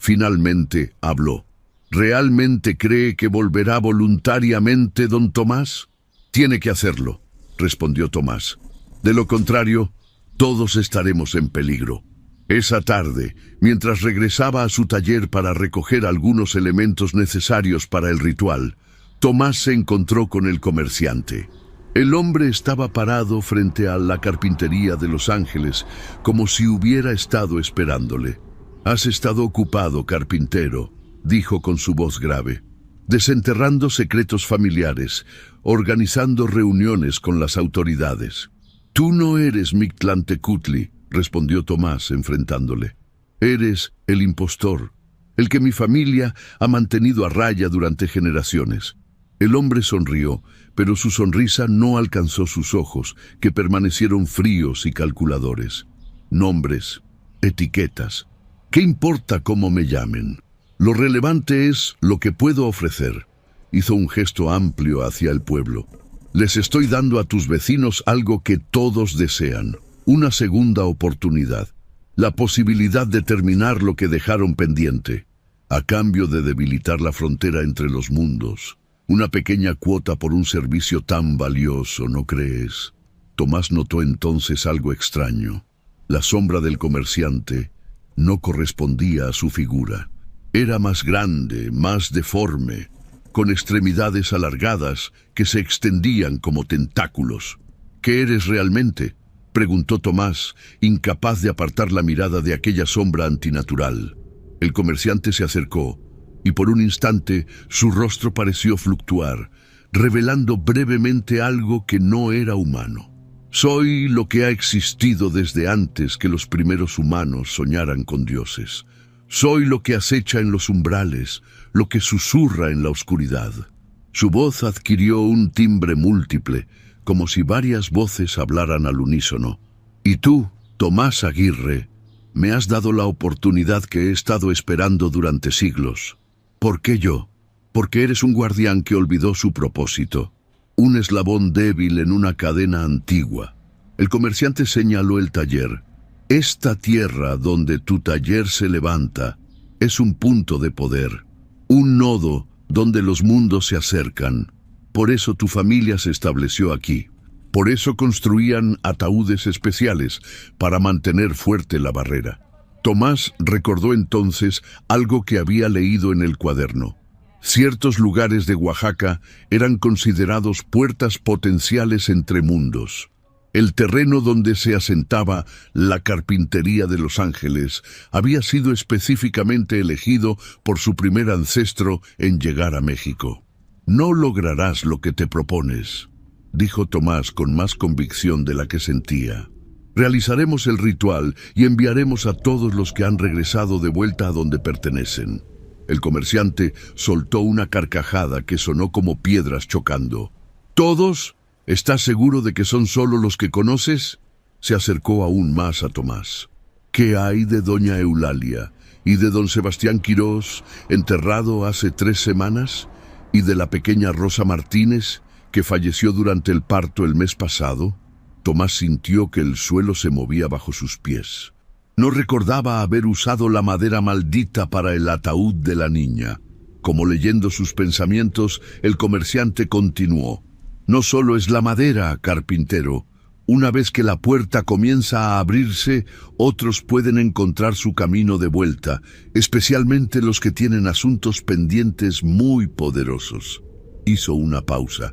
Finalmente habló. ¿Realmente cree que volverá voluntariamente, don Tomás? Tiene que hacerlo, respondió Tomás. De lo contrario, todos estaremos en peligro. Esa tarde, mientras regresaba a su taller para recoger algunos elementos necesarios para el ritual, Tomás se encontró con el comerciante. El hombre estaba parado frente a la carpintería de Los Ángeles, como si hubiera estado esperándole. «Has estado ocupado, carpintero», dijo con su voz grave, «desenterrando secretos familiares, organizando reuniones con las autoridades». «Tú no eres Mictlantecutli», respondió Tomás, enfrentándole. «Eres el impostor, el que mi familia ha mantenido a raya durante generaciones». El hombre sonrió, pero su sonrisa no alcanzó sus ojos, que permanecieron fríos y calculadores. «Nombres, etiquetas. ¿Qué importa cómo me llamen? Lo relevante es lo que puedo ofrecer». Hizo un gesto amplio hacia el pueblo. «Les estoy dando a tus vecinos algo que todos desean, una segunda oportunidad, la posibilidad de terminar lo que dejaron pendiente, a cambio de debilitar la frontera entre los mundos. Una pequeña cuota por un servicio tan valioso, ¿no crees?» Tomás notó entonces algo extraño. La sombra del comerciante no correspondía a su figura. Era más grande, más deforme, con extremidades alargadas que se extendían como tentáculos. «¿Qué eres realmente?», preguntó Tomás, incapaz de apartar la mirada de aquella sombra antinatural. El comerciante se acercó, y por un instante su rostro pareció fluctuar, revelando brevemente algo que no era humano. «Soy lo que ha existido desde antes que los primeros humanos soñaran con dioses. Soy lo que acecha en los umbrales, lo que susurra en la oscuridad». Su voz adquirió un timbre múltiple, como si varias voces hablaran al unísono. «Y tú, Tomás Aguirre, me has dado la oportunidad que he estado esperando durante siglos. ¿Por qué yo? Porque eres un guardián que olvidó su propósito, un eslabón débil en una cadena antigua». El comerciante señaló el taller. «Esta tierra donde tu taller se levanta es un punto de poder, un nodo donde los mundos se acercan. Por eso tu familia se estableció aquí. Por eso construían ataúdes especiales para mantener fuerte la barrera». Tomás recordó entonces algo que había leído en el cuaderno. Ciertos lugares de Oaxaca eran considerados puertas potenciales entre mundos. El terreno donde se asentaba la carpintería de Los Ángeles había sido específicamente elegido por su primer ancestro en llegar a México. «No lograrás lo que te propones», dijo Tomás con más convicción de la que sentía. «Realizaremos el ritual y enviaremos a todos los que han regresado de vuelta a donde pertenecen». El comerciante soltó una carcajada que sonó como piedras chocando. «¿Todos? ¿Estás seguro de que son solo los que conoces?». Se acercó aún más a Tomás. «¿Qué hay de doña Eulalia y de don Sebastián Quirós, enterrado hace 3 semanas? ¿Y de la pequeña Rosa Martínez, que falleció durante el parto el mes pasado?». Tomás sintió que el suelo se movía bajo sus pies. No recordaba haber usado la madera maldita para el ataúd de la niña. Como leyendo sus pensamientos, el comerciante continuó. «No solo es la madera, carpintero. Una vez que la puerta comienza a abrirse, otros pueden encontrar su camino de vuelta, especialmente los que tienen asuntos pendientes muy poderosos». Hizo una pausa,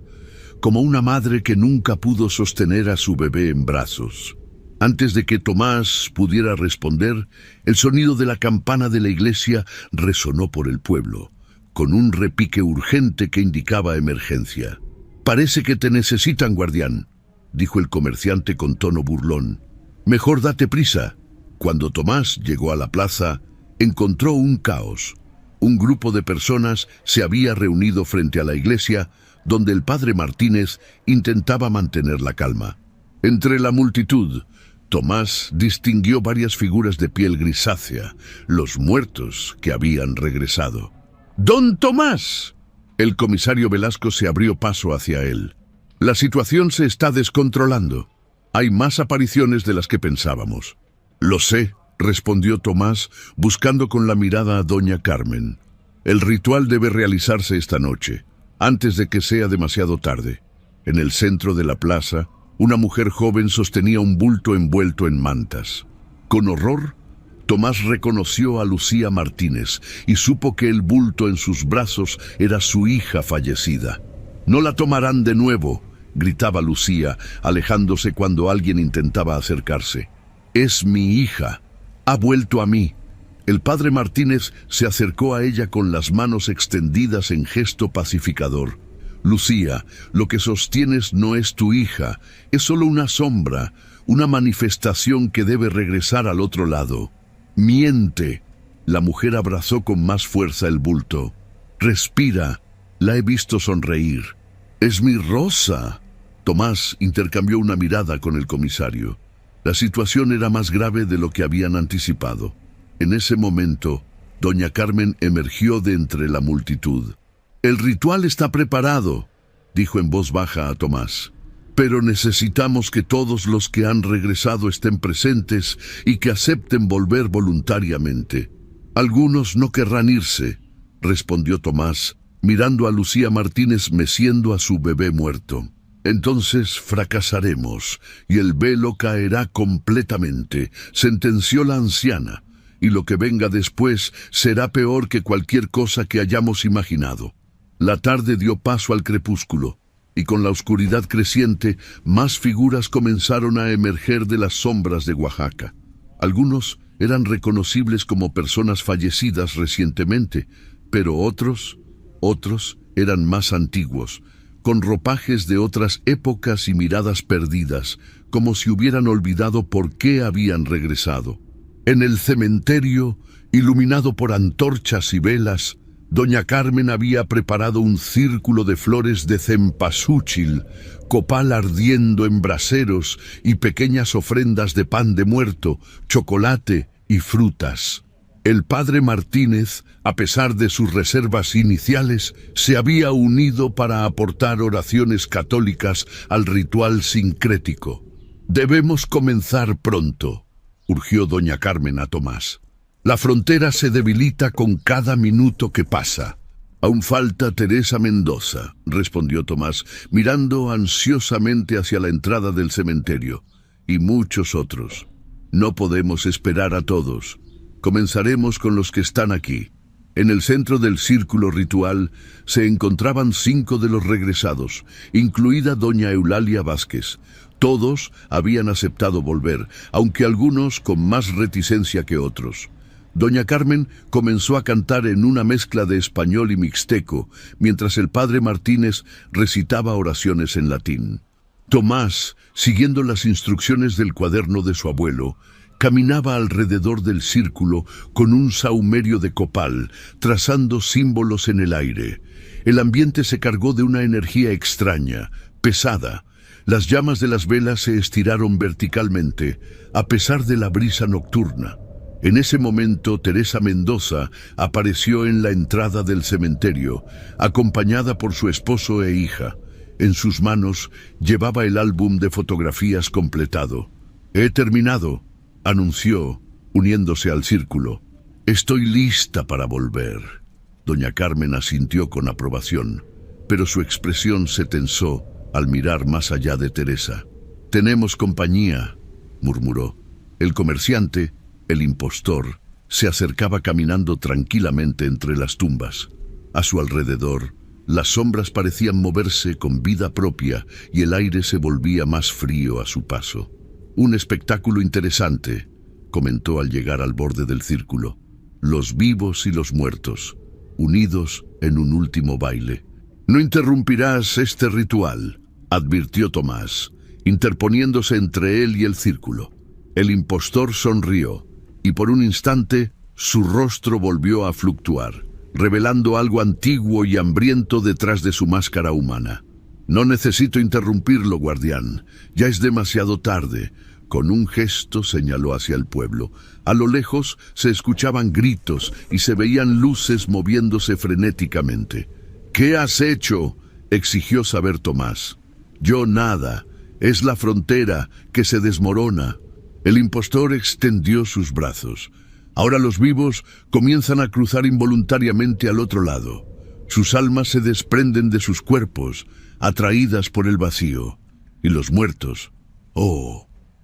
como una madre que nunca pudo sostener a su bebé en brazos. Antes de que Tomás pudiera responder, el sonido de la campana de la iglesia resonó por el pueblo, con un repique urgente que indicaba emergencia. «Parece que te necesitan, guardián», dijo el comerciante con tono burlón. «Mejor date prisa». Cuando Tomás llegó a la plaza, encontró un caos. Un grupo de personas se había reunido frente a la iglesia, donde el padre Martínez intentaba mantener la calma. Entre la multitud, Tomás distinguió varias figuras de piel grisácea, los muertos que habían regresado. «¡Don Tomás!». El comisario Velasco se abrió paso hacia él. «La situación se está descontrolando. Hay más apariciones de las que pensábamos». «Lo sé», respondió Tomás, buscando con la mirada a doña Carmen. El ritual debe realizarse esta noche, antes de que sea demasiado tarde. En el centro de la plaza, una mujer joven sostenía un bulto envuelto en mantas. Con horror, Tomás reconoció a Lucía Martínez y supo que el bulto en sus brazos era su hija fallecida. «No la tomarán de nuevo», gritaba Lucía, alejándose cuando alguien intentaba acercarse. «Es mi hija. Ha vuelto a mí». El padre Martínez se acercó a ella con las manos extendidas en gesto pacificador. «Lucía, lo que sostienes no es tu hija, es solo una sombra, una manifestación que debe regresar al otro lado». «Miente». La mujer abrazó con más fuerza el bulto. «Respira, la he visto sonreír». «Es mi Rosa». Tomás intercambió una mirada con el comisario. La situación era más grave de lo que habían anticipado. En ese momento, doña Carmen emergió de entre la multitud. «El ritual está preparado», dijo en voz baja a Tomás. «Pero necesitamos que todos los que han regresado estén presentes y que acepten volver voluntariamente». «Algunos no querrán irse», respondió Tomás, mirando a Lucía Martínez meciendo a su bebé muerto. «Entonces fracasaremos y el velo caerá completamente», sentenció la anciana. «Y lo que venga después será peor que cualquier cosa que hayamos imaginado». La tarde dio paso al crepúsculo, y con la oscuridad creciente, más figuras comenzaron a emerger de las sombras de Oaxaca. Algunos eran reconocibles como personas fallecidas recientemente, pero otros eran más antiguos, con ropajes de otras épocas y miradas perdidas, como si hubieran olvidado por qué habían regresado. En el cementerio, iluminado por antorchas y velas, doña Carmen había preparado un círculo de flores de cempasúchil, copal ardiendo en braseros y pequeñas ofrendas de pan de muerto, chocolate y frutas. El padre Martínez, a pesar de sus reservas iniciales, se había unido para aportar oraciones católicas al ritual sincrético. «Debemos comenzar pronto», urgió doña Carmen a Tomás. «La frontera se debilita con cada minuto que pasa». «Aún falta Teresa Mendoza», respondió Tomás, mirando ansiosamente hacia la entrada del cementerio. «Y muchos otros. No podemos esperar a todos. Comenzaremos con los que están aquí». En el centro del círculo ritual se encontraban 5 de los regresados, incluida doña Eulalia Vázquez. Todos habían aceptado volver, aunque algunos con más reticencia que otros. Doña Carmen comenzó a cantar en una mezcla de español y mixteco, mientras el padre Martínez recitaba oraciones en latín. Tomás, siguiendo las instrucciones del cuaderno de su abuelo, caminaba alrededor del círculo con un sahumerio de copal, trazando símbolos en el aire. El ambiente se cargó de una energía extraña, pesada. Las llamas de las velas se estiraron verticalmente, a pesar de la brisa nocturna. En ese momento, Teresa Mendoza apareció en la entrada del cementerio, acompañada por su esposo e hija. En sus manos llevaba el álbum de fotografías completado. «He terminado», anunció, uniéndose al círculo. «Estoy lista para volver». Doña Carmen asintió con aprobación, pero su expresión se tensó al mirar más allá de Teresa. «Tenemos compañía», murmuró. El comerciante, el impostor, se acercaba caminando tranquilamente entre las tumbas. A su alrededor, las sombras parecían moverse con vida propia y el aire se volvía más frío a su paso. «Un espectáculo interesante», comentó al llegar al borde del círculo. «Los vivos y los muertos, unidos en un último baile». «No interrumpirás este ritual», advirtió Tomás, interponiéndose entre él y el círculo. El impostor sonrió, y por un instante su rostro volvió a fluctuar, revelando algo antiguo y hambriento detrás de su máscara humana. «No necesito interrumpirlo, guardián. Ya es demasiado tarde». Con un gesto señaló hacia el pueblo. A lo lejos se escuchaban gritos y se veían luces moviéndose frenéticamente. «¿Qué has hecho?», exigió saber Tomás. «Yo nada. Es la frontera que se desmorona». El impostor extendió sus brazos. Ahora los vivos comienzan a cruzar involuntariamente al otro lado. Sus almas se desprenden de sus cuerpos, atraídas por el vacío. Y los muertos,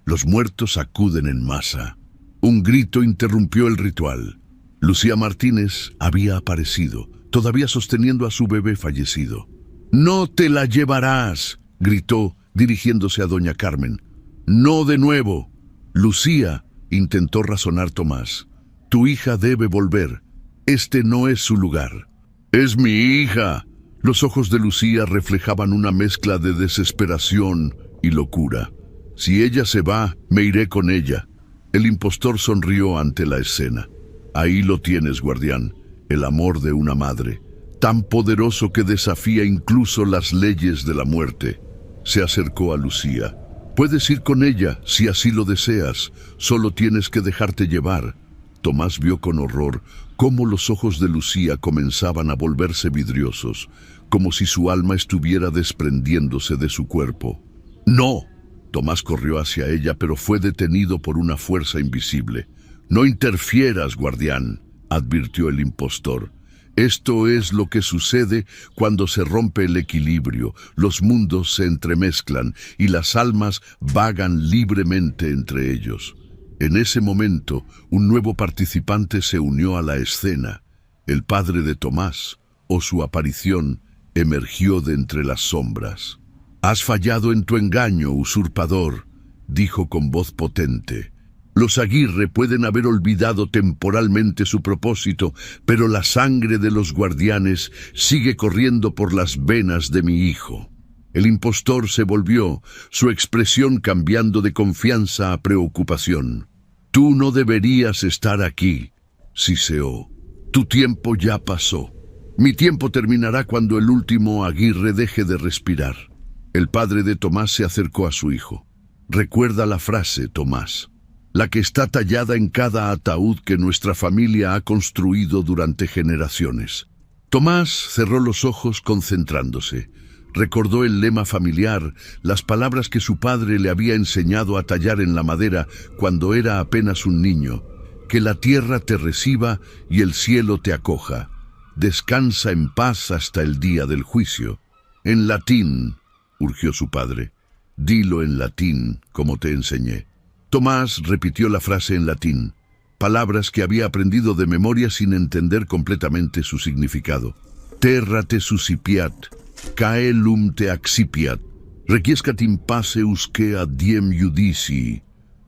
los muertos acuden en masa. Un grito interrumpió el ritual. Lucía Martínez había aparecido, todavía sosteniendo a su bebé fallecido. «¡No te la llevarás!», gritó, dirigiéndose a doña Carmen. «¡No de nuevo!». «Lucía», intentó razonar Tomás, «tu hija debe volver. Este no es su lugar». «Es mi hija». Los ojos de Lucía reflejaban una mezcla de desesperación y locura. «Si ella se va, me iré con ella». El impostor sonrió ante la escena. «Ahí lo tienes, guardián, el amor de una madre, tan poderoso que desafía incluso las leyes de la muerte». Se acercó a Lucía. «Puedes ir con ella, si así lo deseas, solo tienes que dejarte llevar». Tomás vio con horror cómo los ojos de Lucía comenzaban a volverse vidriosos, como si su alma estuviera desprendiéndose de su cuerpo. «¡No!». Tomás corrió hacia ella, pero fue detenido por una fuerza invisible. «No interfieras, guardián», advirtió el impostor. «Esto es lo que sucede cuando se rompe el equilibrio, los mundos se entremezclan y las almas vagan libremente entre ellos». En ese momento, un nuevo participante se unió a la escena. El padre de Tomás, o su aparición, emergió de entre las sombras. «Has fallado en tu engaño, usurpador», dijo con voz potente. «Los Aguirre pueden haber olvidado temporalmente su propósito, pero la sangre de los guardianes sigue corriendo por las venas de mi hijo». El impostor se volvió, su expresión cambiando de confianza a preocupación. «Tú no deberías estar aquí», siseó. «Tu tiempo ya pasó. Mi tiempo terminará cuando el último Aguirre deje de respirar». El padre de Tomás se acercó a su hijo. «Recuerda la frase, Tomás, la que está tallada en cada ataúd que nuestra familia ha construido durante generaciones». Tomás cerró los ojos concentrándose. Recordó el lema familiar, las palabras que su padre le había enseñado a tallar en la madera cuando era apenas un niño. «Que la tierra te reciba y el cielo te acoja. Descansa en paz hasta el día del juicio». «En latín», urgió su padre. «Dilo en latín, como te enseñé». Tomás repitió la frase en latín, palabras que había aprendido de memoria sin entender completamente su significado. «Terra te suscipiat, caelum te accipiat, requiescat in pace usque ad diem judici».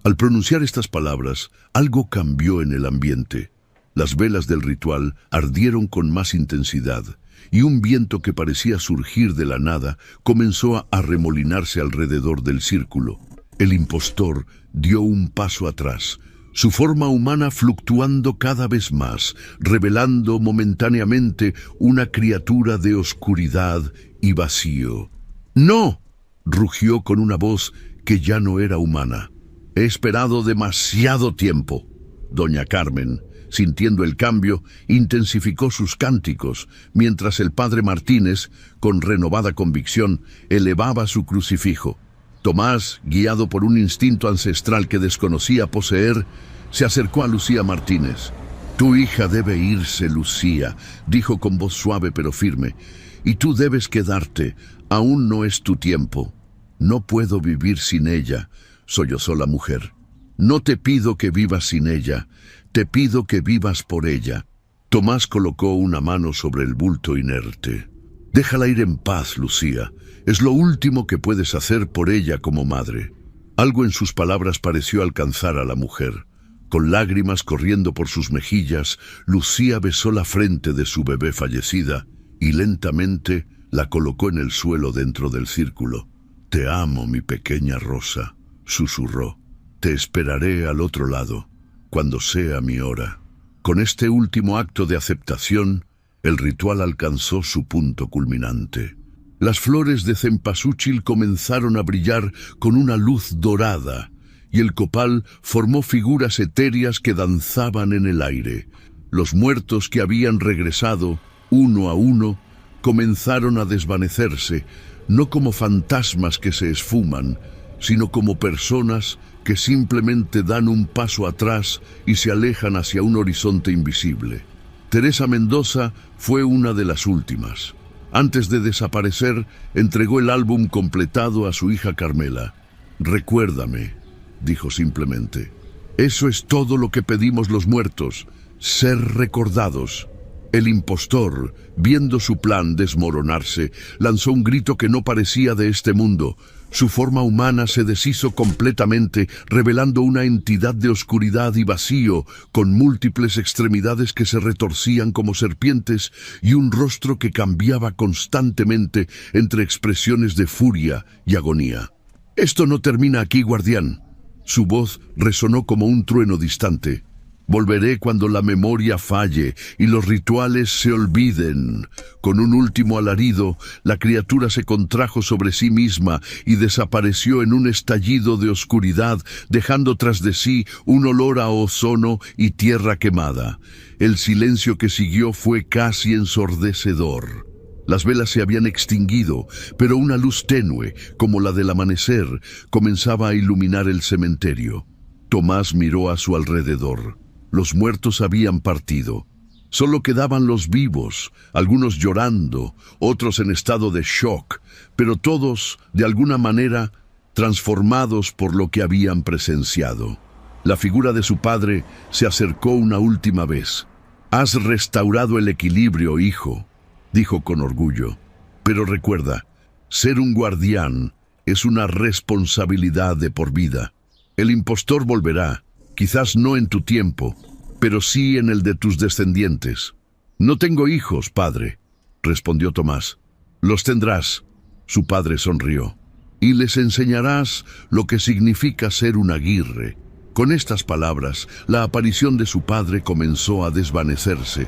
Al pronunciar estas palabras, algo cambió en el ambiente. Las velas del ritual ardieron con más intensidad, y un viento que parecía surgir de la nada comenzó a arremolinarse alrededor del círculo. El impostor dio un paso atrás, su forma humana fluctuando cada vez más, revelando momentáneamente una criatura de oscuridad y vacío. «¡No!», rugió con una voz que ya no era humana. «He esperado demasiado tiempo». Doña Carmen, sintiendo el cambio, intensificó sus cánticos, mientras el padre Martínez, con renovada convicción, elevaba su crucifijo. Tomás, guiado por un instinto ancestral que desconocía poseer, se acercó a Lucía Martínez. «Tu hija debe irse, Lucía», dijo con voz suave pero firme, «y tú debes quedarte, aún no es tu tiempo». «No puedo vivir sin ella», sollozó la mujer. «No te pido que vivas sin ella, te pido que vivas por ella». Tomás colocó una mano sobre el bulto inerte. «Déjala ir en paz, Lucía. Es lo último que puedes hacer por ella como madre». Algo en sus palabras pareció alcanzar a la mujer. Con lágrimas corriendo por sus mejillas, Lucía besó la frente de su bebé fallecida y lentamente la colocó en el suelo dentro del círculo. «Te amo, mi pequeña Rosa», susurró. «Te esperaré al otro lado, cuando sea mi hora». Con este último acto de aceptación, el ritual alcanzó su punto culminante. Las flores de cempasúchil comenzaron a brillar con una luz dorada, y el copal formó figuras etéreas que danzaban en el aire. Los muertos que habían regresado, uno a uno, comenzaron a desvanecerse, no como fantasmas que se esfuman, sino como personas que simplemente dan un paso atrás y se alejan hacia un horizonte invisible. Teresa Mendoza fue una de las últimas. Antes de desaparecer, entregó el álbum completado a su hija Carmela. «Recuérdame», dijo simplemente. «Eso es todo lo que pedimos los muertos, ser recordados». El impostor, viendo su plan desmoronarse, lanzó un grito que no parecía de este mundo. Su forma humana se deshizo completamente, revelando una entidad de oscuridad y vacío, con múltiples extremidades que se retorcían como serpientes y un rostro que cambiaba constantemente entre expresiones de furia y agonía. «Esto no termina aquí, guardián». Su voz resonó como un trueno distante. «Volveré cuando la memoria falle y los rituales se olviden». Con un último alarido, la criatura se contrajo sobre sí misma y desapareció en un estallido de oscuridad, dejando tras de sí un olor a ozono y tierra quemada. El silencio que siguió fue casi ensordecedor. Las velas se habían extinguido, pero una luz tenue, como la del amanecer, comenzaba a iluminar el cementerio. Tomás miró a su alrededor. Los muertos habían partido. Solo quedaban los vivos, algunos llorando, otros en estado de shock, pero todos, de alguna manera, transformados por lo que habían presenciado. La figura de su padre se acercó una última vez. «Has restaurado el equilibrio, hijo», dijo con orgullo. «Pero recuerda, ser un guardián es una responsabilidad de por vida. El impostor volverá. Quizás no en tu tiempo, pero sí en el de tus descendientes». «No tengo hijos, padre», respondió Tomás. «Los tendrás», su padre sonrió, «y les enseñarás lo que significa ser un Aguirre». Con estas palabras, la aparición de su padre comenzó a desvanecerse,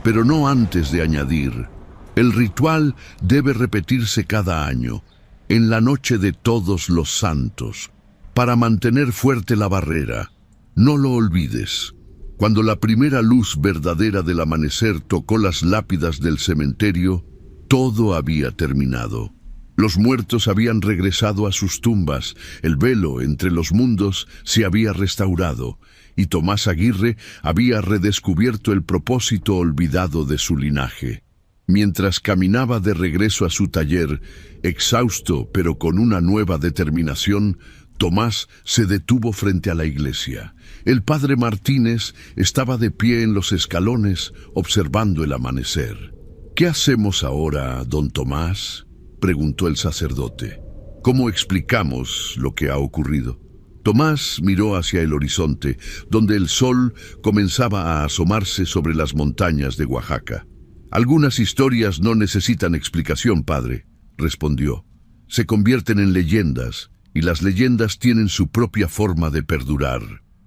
pero no antes de añadir: «El ritual debe repetirse cada año, en la noche de Todos los Santos, para mantener fuerte la barrera. No lo olvides». Cuando la primera luz verdadera del amanecer tocó las lápidas del cementerio, todo había terminado. Los muertos habían regresado a sus tumbas, el velo entre los mundos se había restaurado, y Tomás Aguirre había redescubierto el propósito olvidado de su linaje. Mientras caminaba de regreso a su taller, exhausto pero con una nueva determinación, Tomás se detuvo frente a la iglesia. El padre Martínez estaba de pie en los escalones, observando el amanecer. «¿Qué hacemos ahora, don Tomás?», preguntó el sacerdote. «¿Cómo explicamos lo que ha ocurrido?». Tomás miró hacia el horizonte, donde el sol comenzaba a asomarse sobre las montañas de Oaxaca. «Algunas historias no necesitan explicación, padre», respondió. «Se convierten en leyendas, y las leyendas tienen su propia forma de perdurar».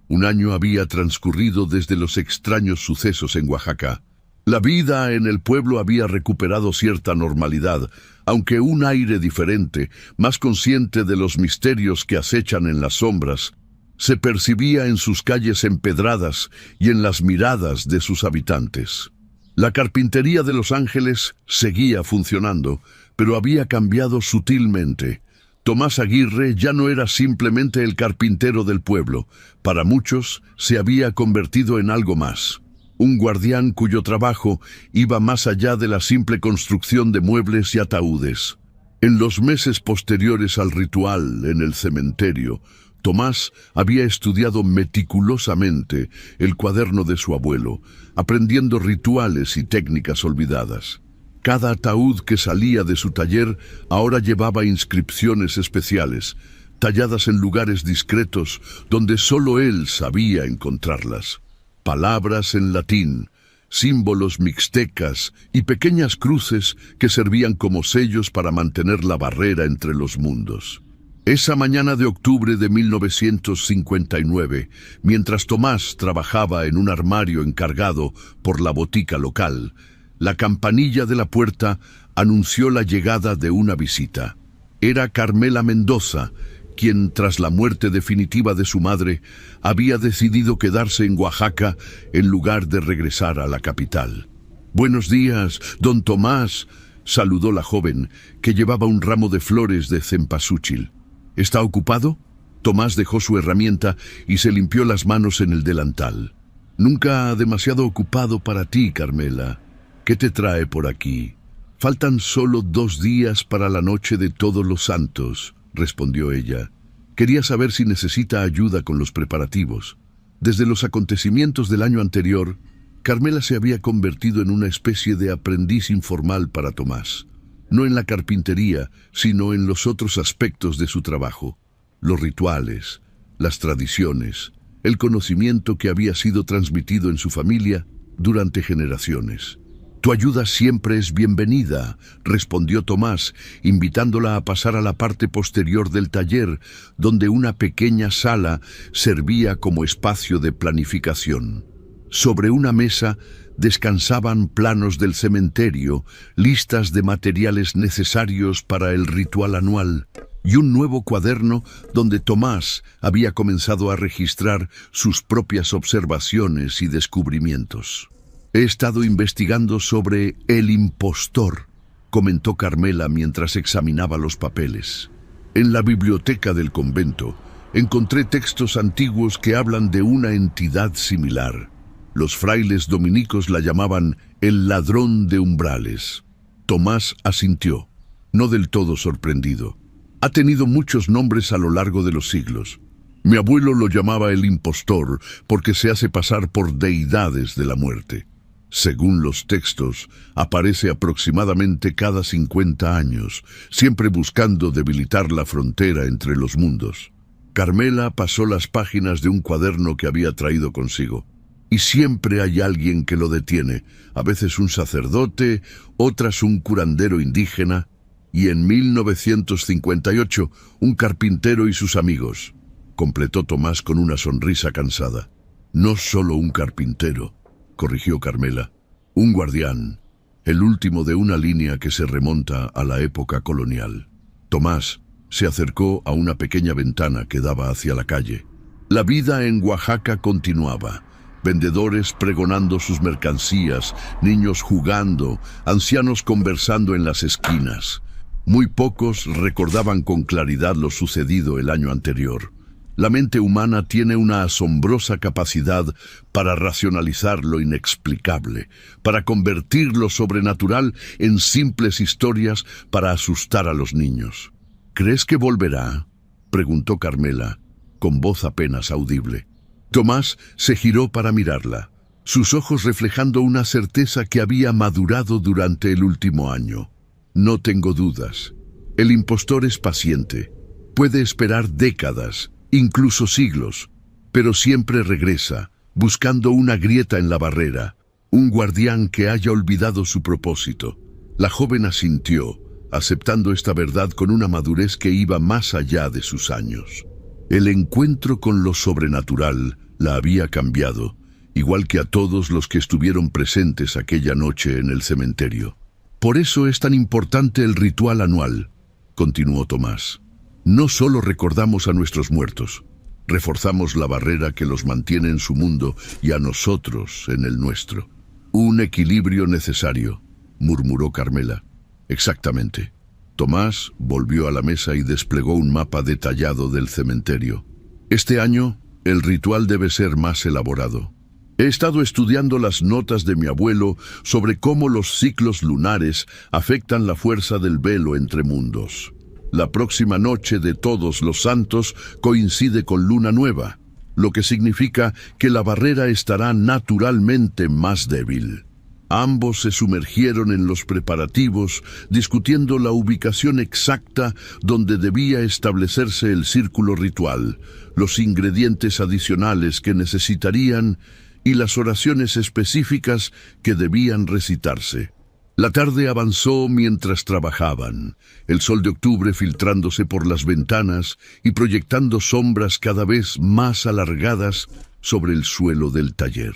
Un año había transcurrido desde los extraños sucesos en Oaxaca. La vida en el pueblo había recuperado cierta normalidad, aunque un aire diferente, más consciente de los misterios que acechan en las sombras, se percibía en sus calles empedradas y en las miradas de sus habitantes. La carpintería de Los Ángeles seguía funcionando, pero había cambiado sutilmente. Tomás Aguirre ya no era simplemente el carpintero del pueblo. Para muchos se había convertido en algo más. Un guardián cuyo trabajo iba más allá de la simple construcción de muebles y ataúdes. En los meses posteriores al ritual en el cementerio, Tomás había estudiado meticulosamente el cuaderno de su abuelo, aprendiendo rituales y técnicas olvidadas. Cada ataúd que salía de su taller ahora llevaba inscripciones especiales, talladas en lugares discretos donde solo él sabía encontrarlas. Palabras en latín, símbolos mixtecas y pequeñas cruces que servían como sellos para mantener la barrera entre los mundos. Esa mañana de octubre de 1959, mientras Tomás trabajaba en un armario encargado por la botica local, la campanilla de la puerta anunció la llegada de una visita. Era Carmela Mendoza, quien, tras la muerte definitiva de su madre, había decidido quedarse en Oaxaca en lugar de regresar a la capital. «Buenos días, don Tomás», saludó la joven, que llevaba un ramo de flores de cempasúchil. «¿Está ocupado?». Tomás dejó su herramienta y se limpió las manos en el delantal. «Nunca demasiado ocupado para ti, Carmela. ¿Qué te trae por aquí?» «Faltan solo 2 días para la noche de Todos los Santos», respondió ella. «Quería saber si necesita ayuda con los preparativos». Desde los acontecimientos del año anterior, Carmela se había convertido en una especie de aprendiz informal para Tomás. No en la carpintería, sino en los otros aspectos de su trabajo. Los rituales, las tradiciones, el conocimiento que había sido transmitido en su familia durante generaciones. «Tu ayuda siempre es bienvenida», respondió Tomás, invitándola a pasar a la parte posterior del taller, donde una pequeña sala servía como espacio de planificación. Sobre una mesa descansaban planos del cementerio, listas de materiales necesarios para el ritual anual, y un nuevo cuaderno donde Tomás había comenzado a registrar sus propias observaciones y descubrimientos. «He estado investigando sobre el impostor», comentó Carmela mientras examinaba los papeles. «En la biblioteca del convento encontré textos antiguos que hablan de una entidad similar. Los frailes dominicos la llamaban el ladrón de umbrales». Tomás asintió, no del todo sorprendido. «Ha tenido muchos nombres a lo largo de los siglos. Mi abuelo lo llamaba el impostor porque se hace pasar por deidades de la muerte. Según los textos, aparece aproximadamente cada 50 años, siempre buscando debilitar la frontera entre los mundos». Carmela pasó las páginas de un cuaderno que había traído consigo. «Y siempre hay alguien que lo detiene, a veces un sacerdote, otras un curandero indígena, y en 1958 un carpintero y sus amigos», completó Tomás con una sonrisa cansada. «No solo un carpintero», corrigió Carmela, «un guardián, el último de una línea que se remonta a la época colonial». Tomás se acercó a una pequeña ventana que daba hacia la calle. La vida en Oaxaca continuaba. Vendedores pregonando sus mercancías, niños jugando, ancianos conversando en las esquinas. Muy pocos recordaban con claridad lo sucedido el año anterior. La mente humana tiene una asombrosa capacidad para racionalizar lo inexplicable, para convertir lo sobrenatural en simples historias para asustar a los niños. «¿Crees que volverá?», preguntó Carmela, con voz apenas audible. Tomás se giró para mirarla, sus ojos reflejando una certeza que había madurado durante el último año. «No tengo dudas. El impostor es paciente. Puede esperar décadas, incluso siglos, pero siempre regresa, buscando una grieta en la barrera, un guardián que haya olvidado su propósito». La joven asintió, aceptando esta verdad con una madurez que iba más allá de sus años. El encuentro con lo sobrenatural la había cambiado, igual que a todos los que estuvieron presentes aquella noche en el cementerio. «Por eso es tan importante el ritual anual», continuó Tomás. «No solo recordamos a nuestros muertos, reforzamos la barrera que los mantiene en su mundo y a nosotros en el nuestro». «Un equilibrio necesario», murmuró Carmela. «Exactamente». Tomás volvió a la mesa y desplegó un mapa detallado del cementerio. «Este año, el ritual debe ser más elaborado. He estado estudiando las notas de mi abuelo sobre cómo los ciclos lunares afectan la fuerza del velo entre mundos. La próxima noche de Todos los Santos coincide con luna nueva, lo que significa que la barrera estará naturalmente más débil». Ambos se sumergieron en los preparativos, discutiendo la ubicación exacta donde debía establecerse el círculo ritual, los ingredientes adicionales que necesitarían y las oraciones específicas que debían recitarse. La tarde avanzó mientras trabajaban, el sol de octubre filtrándose por las ventanas y proyectando sombras cada vez más alargadas sobre el suelo del taller.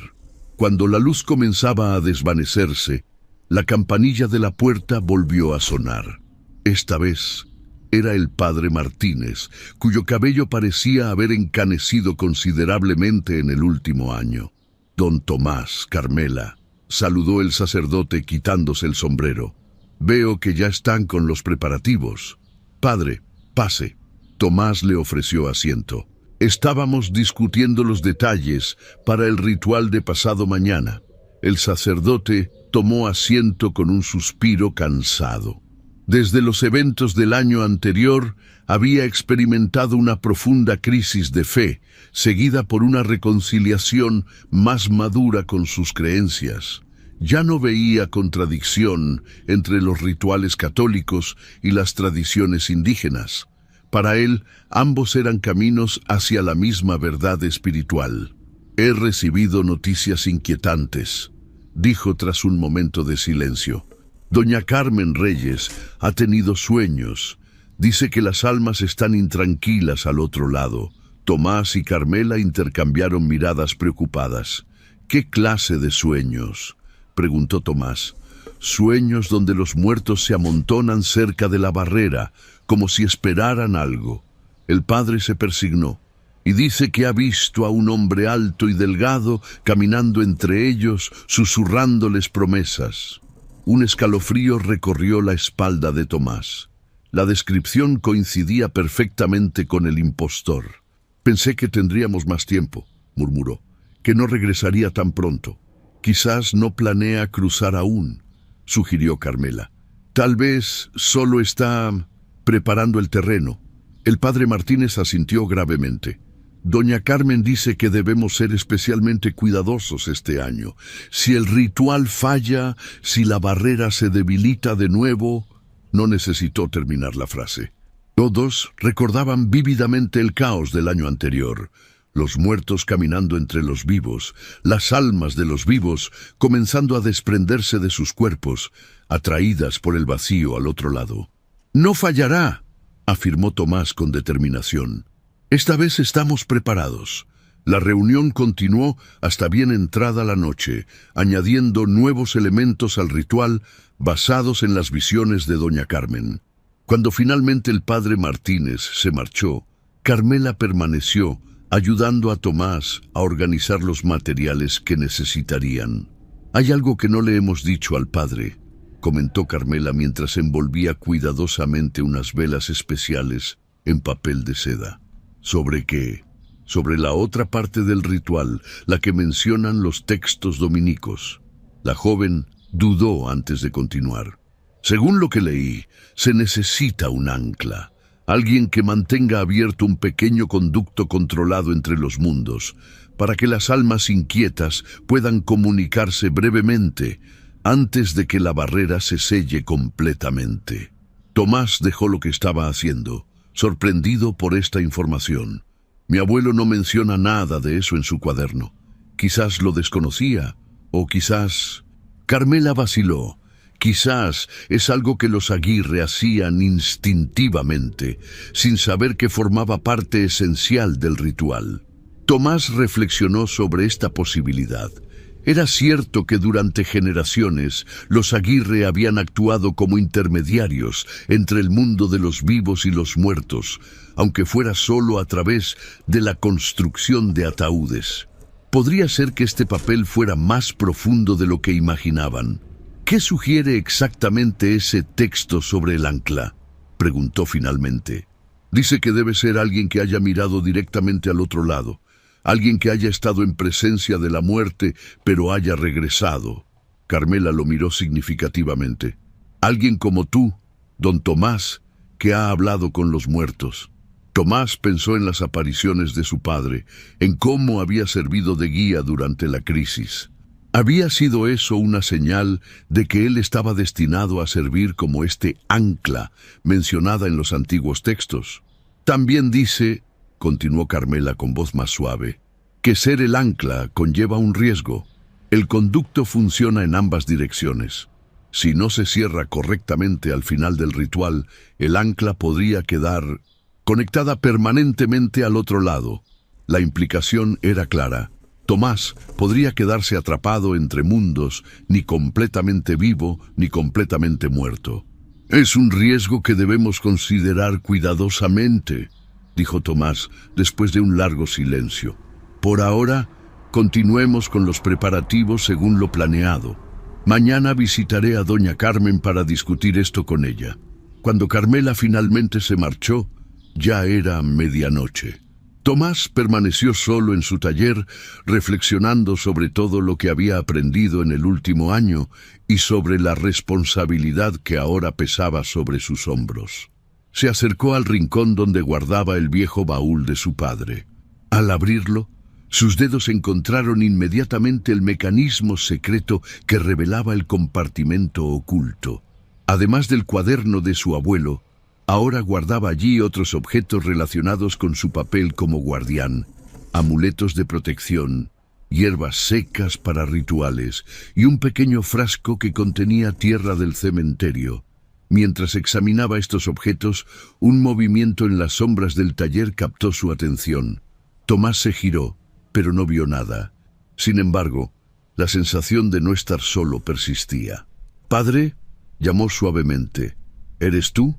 Cuando la luz comenzaba a desvanecerse, la campanilla de la puerta volvió a sonar. Esta vez era el padre Martínez, cuyo cabello parecía haber encanecido considerablemente en el último año. «Don Tomás, Carmela», saludó el sacerdote quitándose el sombrero. «Veo que ya están con los preparativos. Padre, pase». Tomás le ofreció asiento. Estábamos discutiendo los detalles para el ritual de pasado mañana. El sacerdote tomó asiento con un suspiro cansado. Desde los eventos del año anterior, había experimentado una profunda crisis de fe, seguida por una reconciliación más madura con sus creencias. Ya no veía contradicción entre los rituales católicos y las tradiciones indígenas. Para él, ambos eran caminos hacia la misma verdad espiritual. «He recibido noticias inquietantes», dijo tras un momento de silencio. «Doña Carmen Reyes ha tenido sueños. Dice que las almas están intranquilas al otro lado». Tomás y Carmela intercambiaron miradas preocupadas. «¿Qué clase de sueños?», preguntó Tomás. «Sueños donde los muertos se amontonan cerca de la barrera, como si esperaran algo». El padre se persignó y dice que ha visto a un hombre alto y delgado caminando entre ellos, susurrándoles promesas. Un escalofrío recorrió la espalda de Tomás. La descripción coincidía perfectamente con el impostor. «Pensé que tendríamos más tiempo», murmuró, «que no regresaría tan pronto». «Quizás no planea cruzar aún», sugirió Carmela. «Tal vez solo está preparando el terreno». El padre Martínez asintió gravemente. «Doña Carmen dice que debemos ser especialmente cuidadosos este año. Si el ritual falla, si la barrera se debilita de nuevo». No necesitó terminar la frase. Todos recordaban vívidamente el caos del año anterior. Los muertos caminando entre los vivos, las almas de los vivos comenzando a desprenderse de sus cuerpos, atraídas por el vacío al otro lado. «No fallará», afirmó Tomás con determinación. «Esta vez estamos preparados». La reunión continuó hasta bien entrada la noche, añadiendo nuevos elementos al ritual basados en las visiones de doña Carmen. Cuando finalmente el padre Martínez se marchó, Carmela permaneció, ayudando a Tomás a organizar los materiales que necesitarían. «Hay algo que no le hemos dicho al padre», comentó Carmela mientras envolvía cuidadosamente unas velas especiales en papel de seda. «¿Sobre qué?». «Sobre la otra parte del ritual, la que mencionan los textos dominicos». La joven dudó antes de continuar. «Según lo que leí, se necesita un ancla, alguien que mantenga abierto un pequeño conducto controlado entre los mundos, para que las almas inquietas puedan comunicarse brevemente antes de que la barrera se selle completamente». Tomás dejó lo que estaba haciendo, sorprendido por esta información. «Mi abuelo no menciona nada de eso en su cuaderno. Quizás lo desconocía, o quizás...». Carmela vaciló. Quizás es algo que los Aguirre hacían instintivamente, sin saber que formaba parte esencial del ritual. Tomás reflexionó sobre esta posibilidad. Era cierto que durante generaciones los Aguirre habían actuado como intermediarios entre el mundo de los vivos y los muertos, aunque fuera solo a través de la construcción de ataúdes. Podría ser que este papel fuera más profundo de lo que imaginaban. «¿Qué sugiere exactamente ese texto sobre el ancla?», preguntó finalmente. «Dice que debe ser alguien que haya mirado directamente al otro lado, alguien que haya estado en presencia de la muerte, pero haya regresado». Carmela lo miró significativamente. «Alguien como tú, don Tomás, que ha hablado con los muertos». Tomás pensó en las apariciones de su padre, en cómo había servido de guía durante la crisis. ¿Había sido eso una señal de que él estaba destinado a servir como este ancla mencionada en los antiguos textos? «También dice», continuó Carmela con voz más suave, «que ser el ancla conlleva un riesgo. El conducto funciona en ambas direcciones. Si no se cierra correctamente al final del ritual, el ancla podría quedar conectada permanentemente al otro lado». La implicación era clara. Tomás podría quedarse atrapado entre mundos, ni completamente vivo ni completamente muerto. «Es un riesgo que debemos considerar cuidadosamente», dijo Tomás después de un largo silencio. «Por ahora, continuemos con los preparativos según lo planeado. Mañana visitaré a doña Carmen para discutir esto con ella». Cuando Carmela finalmente se marchó, Ya era medianoche. Tomás permaneció solo en su taller, reflexionando sobre todo lo que había aprendido en el último año y sobre la responsabilidad que ahora pesaba sobre sus hombros. Se acercó al rincón donde guardaba el viejo baúl de su padre. Al abrirlo, sus dedos encontraron inmediatamente el mecanismo secreto que revelaba el compartimento oculto. Además del cuaderno de su abuelo, ahora guardaba allí otros objetos relacionados con su papel como guardián, amuletos de protección, hierbas secas para rituales y un pequeño frasco que contenía tierra del cementerio. Mientras examinaba estos objetos, un movimiento en las sombras del taller captó su atención. Tomás se giró, pero no vio nada. Sin embargo, la sensación de no estar solo persistía. «Padre», llamó suavemente. «¿Eres tú?»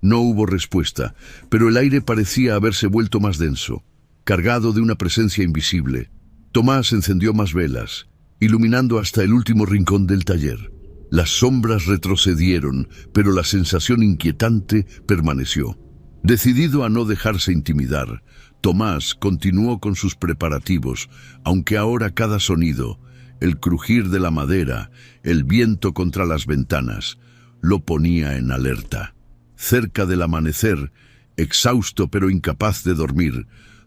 No hubo respuesta, pero el aire parecía haberse vuelto más denso, cargado de una presencia invisible. Tomás encendió más velas, iluminando hasta el último rincón del taller. Las sombras retrocedieron, pero la sensación inquietante permaneció. Decidido a no dejarse intimidar, Tomás continuó con sus preparativos, aunque ahora cada sonido, el crujir de la madera, el viento contra las ventanas, lo ponía en alerta. Cerca del amanecer, exhausto pero incapaz de dormir,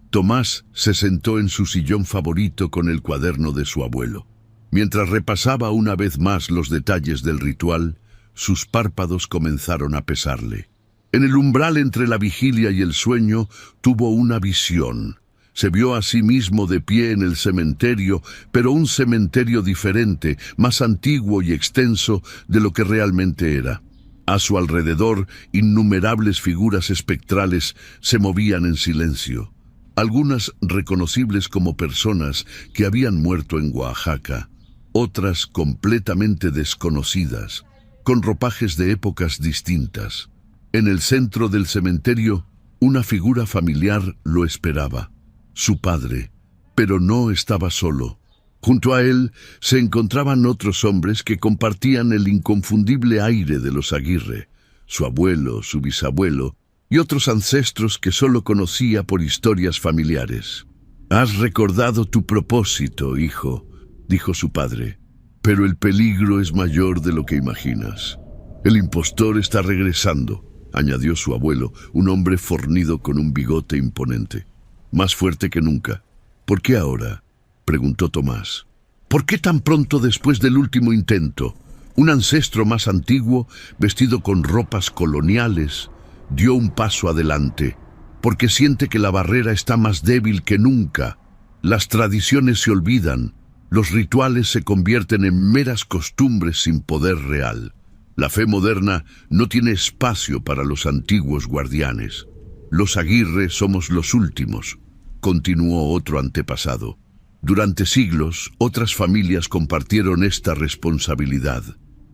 Tomás se sentó en su sillón favorito con el cuaderno de su abuelo. Mientras repasaba una vez más los detalles del ritual, sus párpados comenzaron a pesarle. En el umbral entre la vigilia y el sueño, tuvo una visión. Se vio a sí mismo de pie en el cementerio, pero un cementerio diferente, más antiguo y extenso de lo que realmente era. A su alrededor, innumerables figuras espectrales se movían en silencio, algunas reconocibles como personas que habían muerto en Oaxaca, otras completamente desconocidas, con ropajes de épocas distintas. En el centro del cementerio, una figura familiar lo esperaba, su padre, pero no estaba solo. Junto a él se encontraban otros hombres que compartían el inconfundible aire de los Aguirre, su abuelo, su bisabuelo y otros ancestros que solo conocía por historias familiares. «Has recordado tu propósito, hijo», dijo su padre, «pero el peligro es mayor de lo que imaginas. El impostor está regresando», añadió su abuelo, un hombre fornido con un bigote imponente, más fuerte que nunca. «¿Por qué ahora?», preguntó Tomás. «¿Por qué tan pronto después del último intento? Un ancestro más antiguo, vestido con ropas coloniales, dio un paso adelante, porque siente que la barrera está más débil que nunca. Las tradiciones se olvidan, los rituales se convierten en meras costumbres sin poder real. La fe moderna no tiene espacio para los antiguos guardianes. Los Aguirre somos los últimos», continuó otro antepasado. «Durante siglos, otras familias compartieron esta responsabilidad,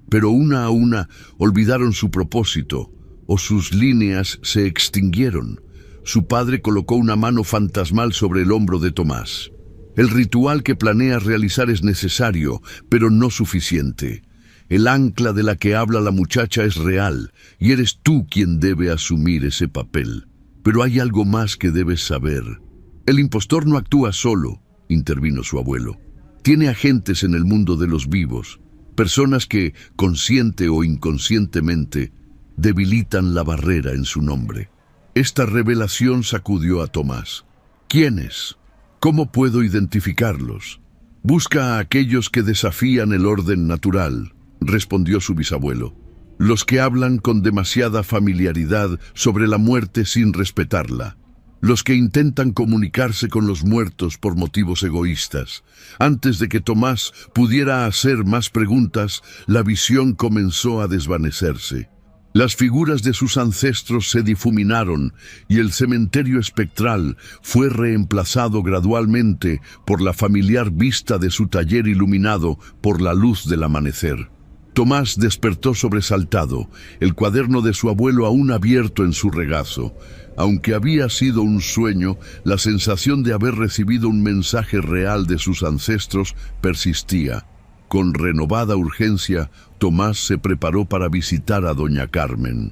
pero una a una olvidaron su propósito o sus líneas se extinguieron». Su padre colocó una mano fantasmal sobre el hombro de Tomás. «El ritual que planeas realizar es necesario, pero no suficiente. El ancla de la que habla la muchacha es real, y eres tú quien debe asumir ese papel. Pero hay algo más que debes saber. El impostor no actúa solo», intervino su abuelo. «Tiene agentes en el mundo de los vivos, personas que, consciente o inconscientemente, debilitan la barrera en su nombre». Esta revelación sacudió a Tomás. «¿Quiénes? ¿Cómo puedo identificarlos?» «Busca a aquellos que desafían el orden natural», respondió su bisabuelo. «Los que hablan con demasiada familiaridad sobre la muerte sin respetarla. Los que intentan comunicarse con los muertos por motivos egoístas». Antes de que Tomás pudiera hacer más preguntas, la visión comenzó a desvanecerse. Las figuras de sus ancestros se difuminaron y el cementerio espectral fue reemplazado gradualmente por la familiar vista de su taller iluminado por la luz del amanecer. Tomás despertó sobresaltado, el cuaderno de su abuelo aún abierto en su regazo. Aunque había sido un sueño, la sensación de haber recibido un mensaje real de sus ancestros persistía. Con renovada urgencia, Tomás se preparó para visitar a doña Carmen.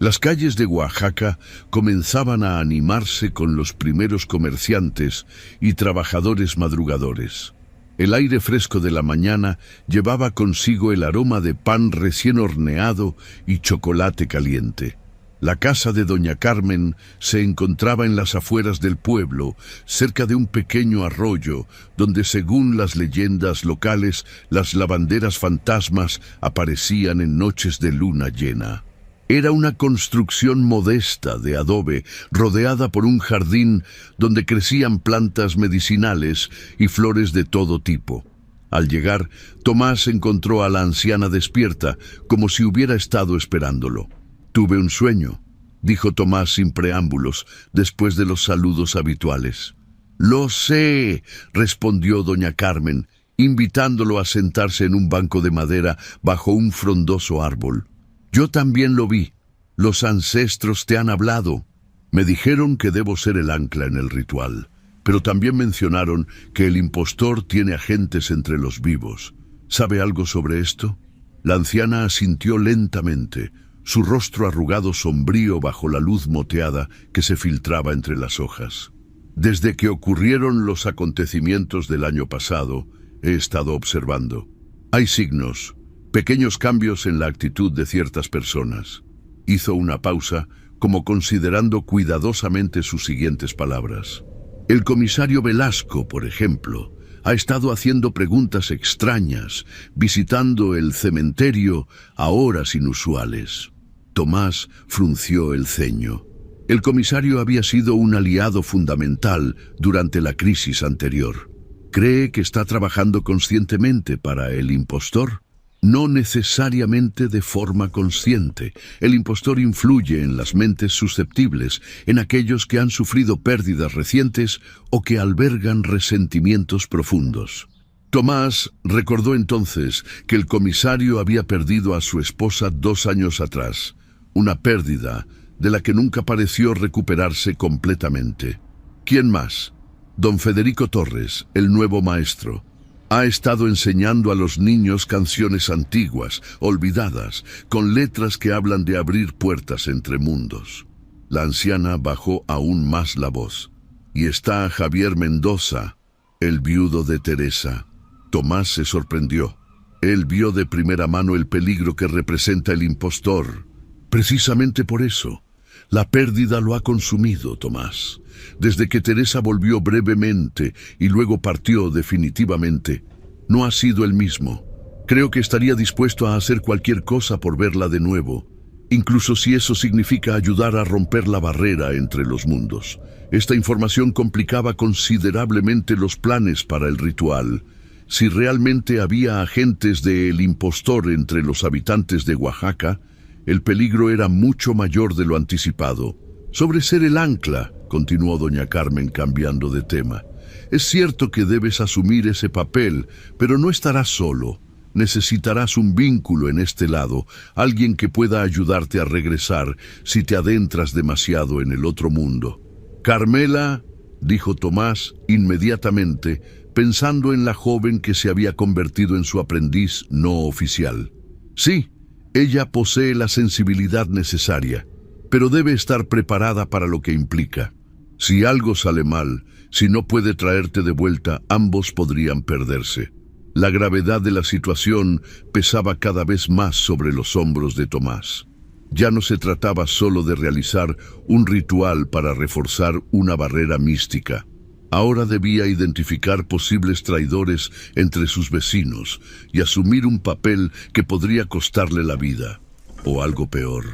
Las calles de Oaxaca comenzaban a animarse con los primeros comerciantes y trabajadores madrugadores. El aire fresco de la mañana llevaba consigo el aroma de pan recién horneado y chocolate caliente. La casa de doña Carmen se encontraba en las afueras del pueblo, cerca de un pequeño arroyo, donde según las leyendas locales, las lavanderas fantasmas aparecían en noches de luna llena. Era una construcción modesta de adobe, rodeada por un jardín donde crecían plantas medicinales y flores de todo tipo. Al llegar, Tomás encontró a la anciana despierta, como si hubiera estado esperándolo. «Tuve un sueño», dijo Tomás sin preámbulos, después de los saludos habituales. «Lo sé», respondió doña Carmen, invitándolo a sentarse en un banco de madera bajo un frondoso árbol. «Yo también lo vi. Los ancestros te han hablado. Me dijeron que debo ser el ancla en el ritual, pero también mencionaron que el impostor tiene agentes entre los vivos. ¿Sabe algo sobre esto?» La anciana asintió lentamente, su rostro arrugado sombrío bajo la luz moteada que se filtraba entre las hojas. «Desde que ocurrieron los acontecimientos del año pasado, he estado observando. Hay signos, pequeños cambios en la actitud de ciertas personas». Hizo una pausa, como considerando cuidadosamente sus siguientes palabras. «El comisario Velasco, por ejemplo, ha estado haciendo preguntas extrañas, visitando el cementerio a horas inusuales». Tomás frunció el ceño. El comisario había sido un aliado fundamental durante la crisis anterior. ¿Cree que está trabajando conscientemente para el impostor? No necesariamente de forma consciente. El impostor influye en las mentes susceptibles, en aquellos que han sufrido pérdidas recientes o que albergan resentimientos profundos. Tomás recordó entonces que el comisario había perdido a su esposa 2 años atrás, una pérdida de la que nunca pareció recuperarse completamente. ¿Quién más? Don Federico Torres, el nuevo maestro. Ha estado enseñando a los niños canciones antiguas, olvidadas, con letras que hablan de abrir puertas entre mundos. La anciana bajó aún más la voz. Y está Javier Mendoza, el viudo de Teresa. Tomás se sorprendió. Él vio de primera mano el peligro que representa el impostor. Precisamente por eso, la pérdida lo ha consumido, Tomás. Desde que Teresa volvió brevemente y luego partió definitivamente, no ha sido el mismo. Creo que estaría dispuesto a hacer cualquier cosa por verla de nuevo, incluso si eso significa ayudar a romper la barrera entre los mundos. Esta información complicaba considerablemente los planes para el ritual. Si realmente había agentes del impostor entre los habitantes de Oaxaca, el peligro era mucho mayor de lo anticipado. Sobre ser el ancla, continuó doña Carmen cambiando de tema. Es cierto que debes asumir ese papel, pero no estarás solo. Necesitarás un vínculo en este lado, alguien que pueda ayudarte a regresar si te adentras demasiado en el otro mundo. Carmela, dijo Tomás inmediatamente, pensando en la joven que se había convertido en su aprendiz no oficial. Sí, ella posee la sensibilidad necesaria, pero debe estar preparada para lo que implica. Si algo sale mal, si no puede traerte de vuelta, ambos podrían perderse. La gravedad de la situación pesaba cada vez más sobre los hombros de Tomás. Ya no se trataba solo de realizar un ritual para reforzar una barrera mística. Ahora debía identificar posibles traidores entre sus vecinos y asumir un papel que podría costarle la vida, o algo peor.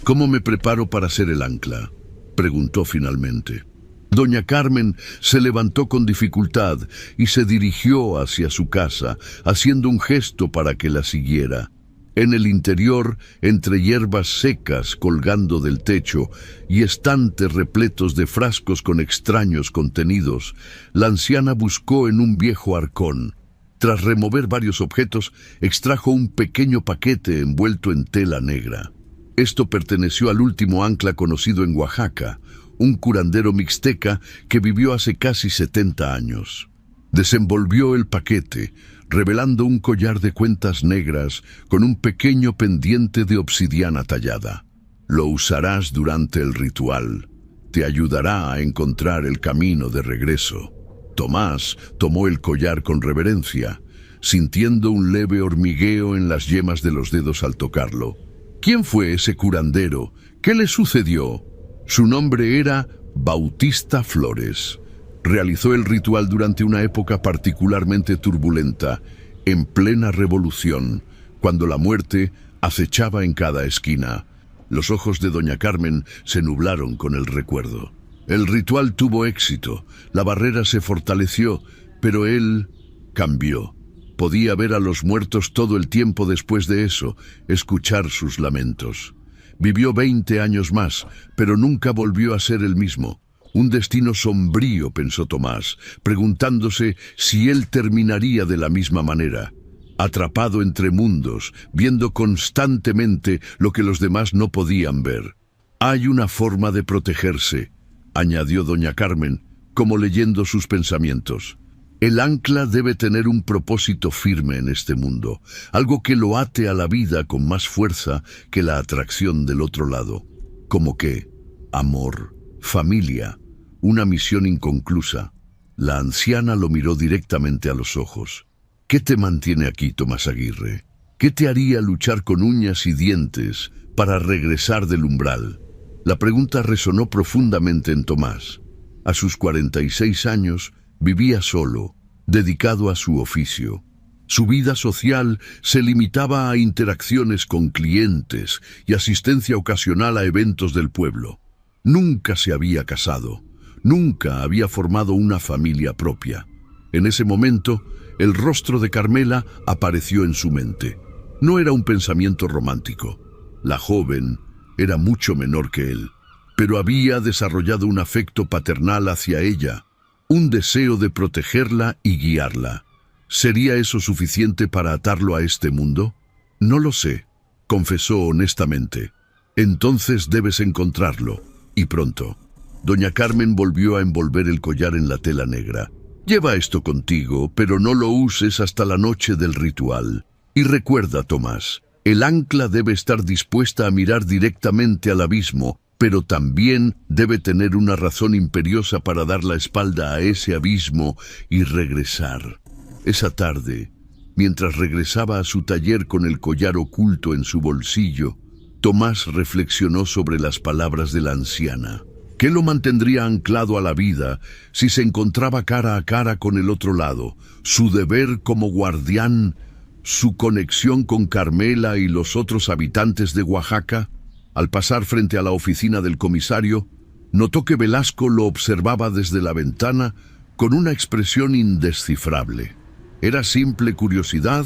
«¿Cómo me preparo para ser el ancla?», preguntó finalmente. Doña Carmen se levantó con dificultad y se dirigió hacia su casa, haciendo un gesto para que la siguiera. En el interior, entre hierbas secas colgando del techo y estantes repletos de frascos con extraños contenidos, la anciana buscó en un viejo arcón. Tras remover varios objetos, extrajo un pequeño paquete envuelto en tela negra. Esto perteneció al último ancla conocido en Oaxaca, un curandero mixteca que vivió hace casi 70 años. Desenvolvió el paquete, revelando un collar de cuentas negras con un pequeño pendiente de obsidiana tallada. Lo usarás durante el ritual. Te ayudará a encontrar el camino de regreso. Tomás tomó el collar con reverencia, sintiendo un leve hormigueo en las yemas de los dedos al tocarlo. ¿Quién fue ese curandero? ¿Qué le sucedió? Su nombre era Bautista Flores. Realizó el ritual durante una época particularmente turbulenta, en plena revolución, cuando la muerte acechaba en cada esquina. Los ojos de doña Carmen se nublaron con el recuerdo. El ritual tuvo éxito, la barrera se fortaleció, pero él cambió. Podía ver a los muertos todo el tiempo después de eso, escuchar sus lamentos. Vivió 20 años más, pero nunca volvió a ser el mismo. Un destino sombrío, pensó Tomás, preguntándose si él terminaría de la misma manera. Atrapado entre mundos, viendo constantemente lo que los demás no podían ver. Hay una forma de protegerse, añadió doña Carmen, como leyendo sus pensamientos. El ancla debe tener un propósito firme en este mundo, algo que lo ate a la vida con más fuerza que la atracción del otro lado. ¿Como qué? Amor, familia, una misión inconclusa. La anciana lo miró directamente a los ojos. ¿Qué te mantiene aquí, Tomás Aguirre? ¿Qué te haría luchar con uñas y dientes para regresar del umbral? La pregunta resonó profundamente en Tomás. A sus 46 años, vivía solo, dedicado a su oficio. Su vida social se limitaba a interacciones con clientes y asistencia ocasional a eventos del pueblo. Nunca se había casado, nunca había formado una familia propia. En ese momento, el rostro de Carmela apareció en su mente. No era un pensamiento romántico. La joven era mucho menor que él, pero había desarrollado un afecto paternal hacia ella, un deseo de protegerla y guiarla. ¿Sería eso suficiente para atarlo a este mundo? No lo sé, confesó honestamente. Entonces debes encontrarlo, y pronto. Doña Carmen volvió a envolver el collar en la tela negra. Lleva esto contigo, pero no lo uses hasta la noche del ritual. Y recuerda, Tomás, el ancla debe estar dispuesta a mirar directamente al abismo, pero también debe tener una razón imperiosa para dar la espalda a ese abismo y regresar. Esa tarde, mientras regresaba a su taller con el collar oculto en su bolsillo, Tomás reflexionó sobre las palabras de la anciana. ¿Qué lo mantendría anclado a la vida si se encontraba cara a cara con el otro lado? Su deber como guardián, su conexión con Carmela y los otros habitantes de Oaxaca. Al pasar frente a la oficina del comisario, notó que Velasco lo observaba desde la ventana con una expresión indescifrable. ¿Era simple curiosidad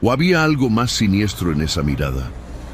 o había algo más siniestro en esa mirada?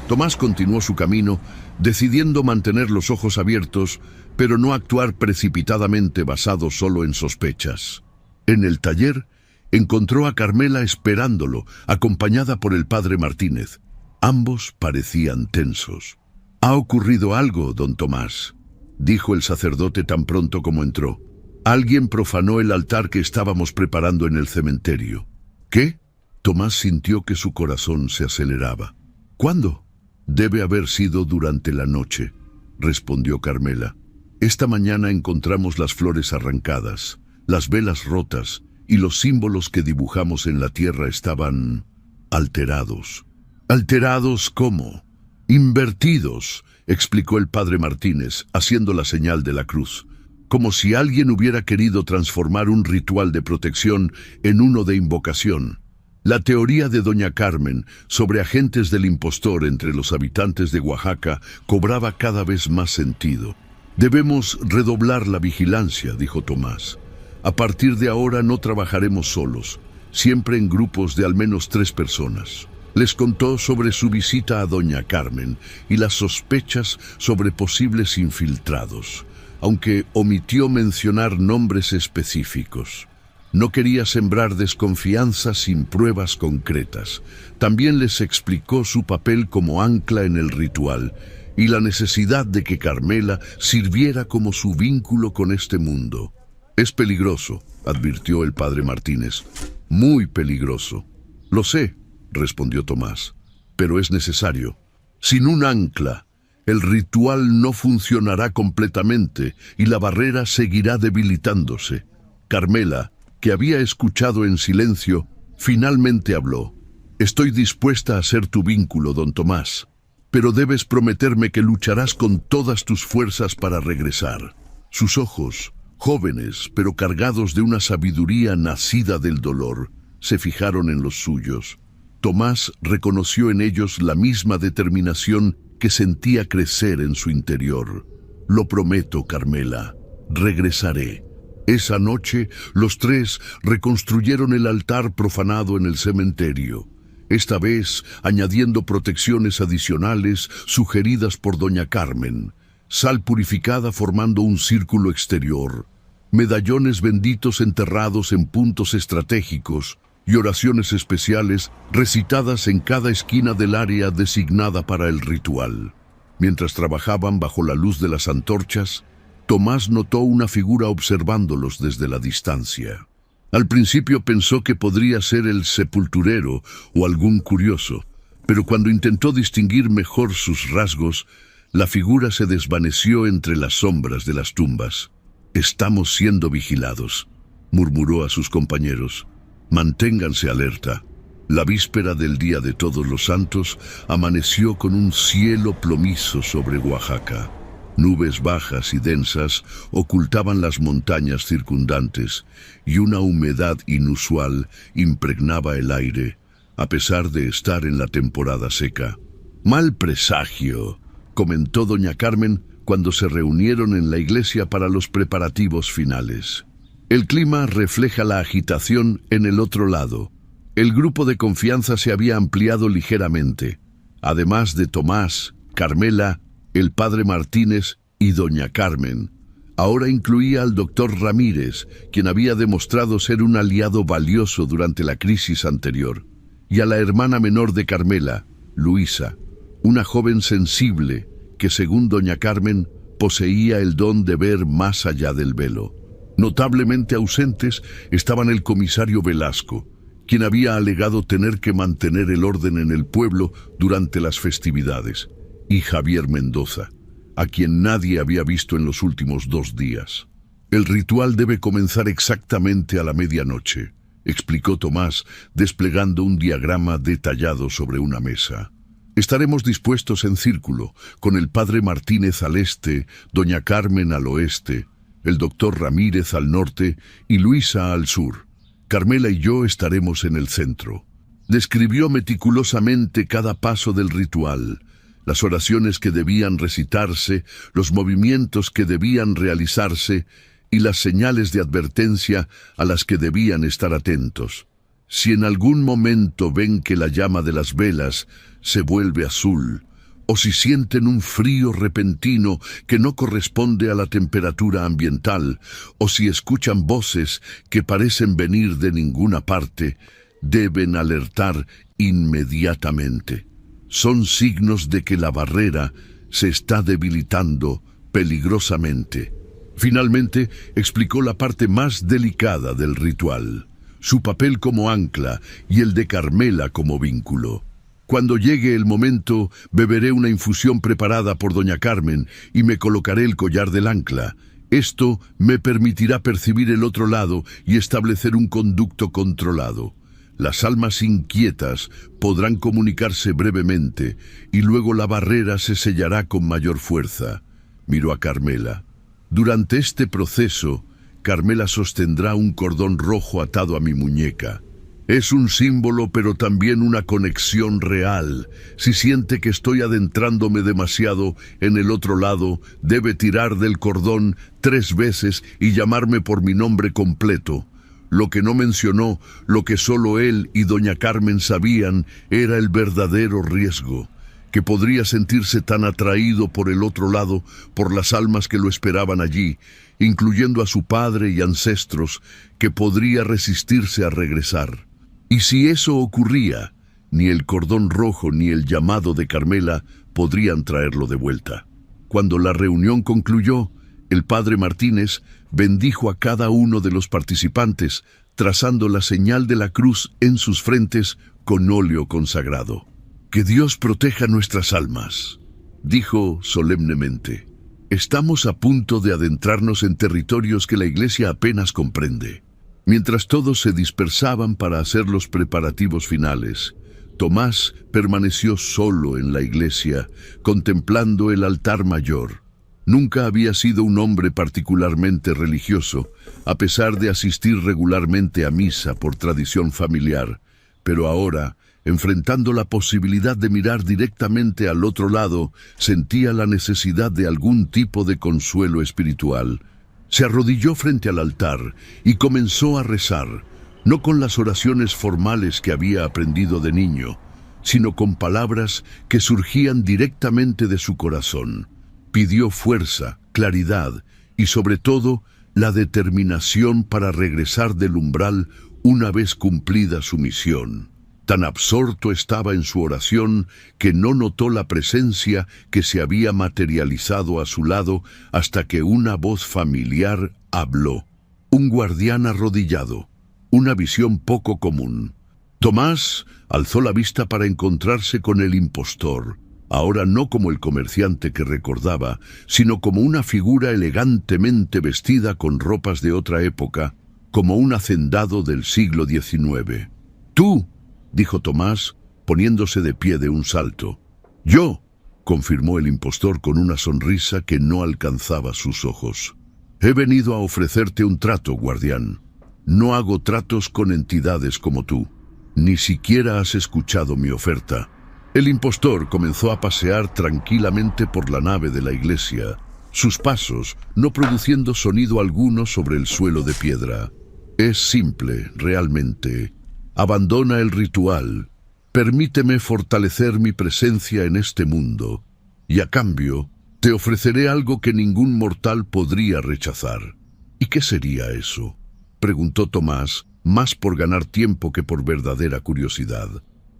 Tomás continuó su camino, decidiendo mantener los ojos abiertos, pero no actuar precipitadamente basado solo en sospechas. En el taller, encontró a Carmela esperándolo, acompañada por el padre Martínez. Ambos parecían tensos. «Ha ocurrido algo, don Tomás», dijo el sacerdote tan pronto como entró. «Alguien profanó el altar que estábamos preparando en el cementerio». «¿Qué?». Tomás sintió que su corazón se aceleraba. «¿Cuándo?». «Debe haber sido durante la noche», respondió Carmela. «Esta mañana encontramos las flores arrancadas, las velas rotas y los símbolos que dibujamos en la tierra estaban alterados». «¿Alterados cómo?». «Invertidos», explicó el padre Martínez, haciendo la señal de la cruz, como si alguien hubiera querido transformar un ritual de protección en uno de invocación. La teoría de doña Carmen sobre agentes del impostor entre los habitantes de Oaxaca cobraba cada vez más sentido. «Debemos redoblar la vigilancia», dijo Tomás. «A partir de ahora no trabajaremos solos, siempre en grupos de al menos 3 personas». Les contó sobre su visita a doña Carmen y las sospechas sobre posibles infiltrados, aunque omitió mencionar nombres específicos. No quería sembrar desconfianza sin pruebas concretas. También les explicó su papel como ancla en el ritual y la necesidad de que Carmela sirviera como su vínculo con este mundo. «Es peligroso», advirtió el padre Martínez. «Muy peligroso». «Lo sé», respondió Tomás, «pero es necesario. Sin un ancla, el ritual no funcionará completamente y la barrera seguirá debilitándose. Carmela, que había escuchado en silencio, finalmente habló. Estoy dispuesta a ser tu vínculo, don Tomás, pero debes prometerme que lucharás con todas tus fuerzas para regresar. Sus ojos, jóvenes pero cargados de una sabiduría nacida del dolor, se fijaron en los suyos. Tomás reconoció en ellos la misma determinación que sentía crecer en su interior. Lo prometo, Carmela, regresaré. Esa noche, los tres reconstruyeron el altar profanado en el cementerio, esta vez añadiendo protecciones adicionales sugeridas por doña Carmen, sal purificada formando un círculo exterior, medallones benditos enterrados en puntos estratégicos y oraciones especiales recitadas en cada esquina del área designada para el ritual. Mientras trabajaban bajo la luz de las antorchas, Tomás notó una figura observándolos desde la distancia. Al principio pensó que podría ser el sepulturero o algún curioso, pero cuando intentó distinguir mejor sus rasgos, la figura se desvaneció entre las sombras de las tumbas. «Estamos siendo vigilados», murmuró a sus compañeros. «Manténganse alerta». La víspera del Día de Todos los Santos amaneció con un cielo plomizo sobre Oaxaca. Nubes bajas y densas ocultaban las montañas circundantes y una humedad inusual impregnaba el aire, a pesar de estar en la temporada seca. «Mal presagio», comentó doña Carmen cuando se reunieron en la iglesia para los preparativos finales. El clima refleja la agitación en el otro lado. El grupo de confianza se había ampliado ligeramente. Además de Tomás, Carmela, el padre Martínez y doña Carmen, ahora incluía al doctor Ramírez, quien había demostrado ser un aliado valioso durante la crisis anterior, y a la hermana menor de Carmela, Luisa, una joven sensible que, según doña Carmen, poseía el don de ver más allá del velo. Notablemente ausentes estaban el comisario Velasco, quien había alegado tener que mantener el orden en el pueblo durante las festividades, y Javier Mendoza, a quien nadie había visto en los últimos 2 días. «El ritual debe comenzar exactamente a la medianoche», explicó Tomás, desplegando un diagrama detallado sobre una mesa. «Estaremos dispuestos en círculo, con el padre Martínez al este, doña Carmen al oeste, el doctor Ramírez al norte y Luisa al sur. Carmela y yo estaremos en el centro». Describió meticulosamente cada paso del ritual, las oraciones que debían recitarse, los movimientos que debían realizarse y las señales de advertencia a las que debían estar atentos. Si en algún momento ven que la llama de las velas se vuelve azul, o si sienten un frío repentino que no corresponde a la temperatura ambiental, o si escuchan voces que parecen venir de ninguna parte, deben alertar inmediatamente. Son signos de que la barrera se está debilitando peligrosamente. Finalmente, explicó la parte más delicada del ritual, su papel como ancla y el de Carmela como vínculo. «Cuando llegue el momento, beberé una infusión preparada por doña Carmen y me colocaré el collar del ancla. Esto me permitirá percibir el otro lado y establecer un conducto controlado. Las almas inquietas podrán comunicarse brevemente y luego la barrera se sellará con mayor fuerza». Miró a Carmela. «Durante este proceso, Carmela sostendrá un cordón rojo atado a mi muñeca. Es un símbolo, pero también una conexión real. Si siente que estoy adentrándome demasiado en el otro lado, debe tirar del cordón 3 veces y llamarme por mi nombre completo». Lo que no mencionó, lo que solo él y doña Carmen sabían, era el verdadero riesgo, que podría sentirse tan atraído por el otro lado, por las almas que lo esperaban allí, incluyendo a su padre y ancestros, que podría resistirse a regresar. Y si eso ocurría, ni el cordón rojo ni el llamado de Carmela podrían traerlo de vuelta. Cuando la reunión concluyó, el padre Martínez bendijo a cada uno de los participantes, trazando la señal de la cruz en sus frentes con óleo consagrado. «Que Dios proteja nuestras almas», dijo solemnemente. Estamos a punto de adentrarnos en territorios que la Iglesia apenas comprende. Mientras todos se dispersaban para hacer los preparativos finales, Tomás permaneció solo en la iglesia, contemplando el altar mayor. Nunca había sido un hombre particularmente religioso, a pesar de asistir regularmente a misa por tradición familiar, pero ahora, enfrentando la posibilidad de mirar directamente al otro lado, sentía la necesidad de algún tipo de consuelo espiritual. Se arrodilló frente al altar y comenzó a rezar, no con las oraciones formales que había aprendido de niño, sino con palabras que surgían directamente de su corazón. Pidió fuerza, claridad y, sobre todo, la determinación para regresar del umbral una vez cumplida su misión. Tan absorto estaba en su oración que no notó la presencia que se había materializado a su lado hasta que una voz familiar habló. Un guardián arrodillado. Una visión poco común. Tomás alzó la vista para encontrarse con el impostor, ahora no como el comerciante que recordaba, sino como una figura elegantemente vestida con ropas de otra época, como un hacendado del siglo XIX. «Tú», dijo Tomás, poniéndose de pie de un salto. «Yo», confirmó el impostor con una sonrisa que no alcanzaba sus ojos. «He venido a ofrecerte un trato, guardián. No hago tratos con entidades como tú. Ni siquiera has escuchado mi oferta». El impostor comenzó a pasear tranquilamente por la nave de la iglesia, sus pasos no produciendo sonido alguno sobre el suelo de piedra. «Es simple, realmente. Abandona el ritual. Permíteme fortalecer mi presencia en este mundo, y a cambio te ofreceré algo que ningún mortal podría rechazar». «¿Y qué sería eso?», preguntó Tomás, más por ganar tiempo que por verdadera curiosidad.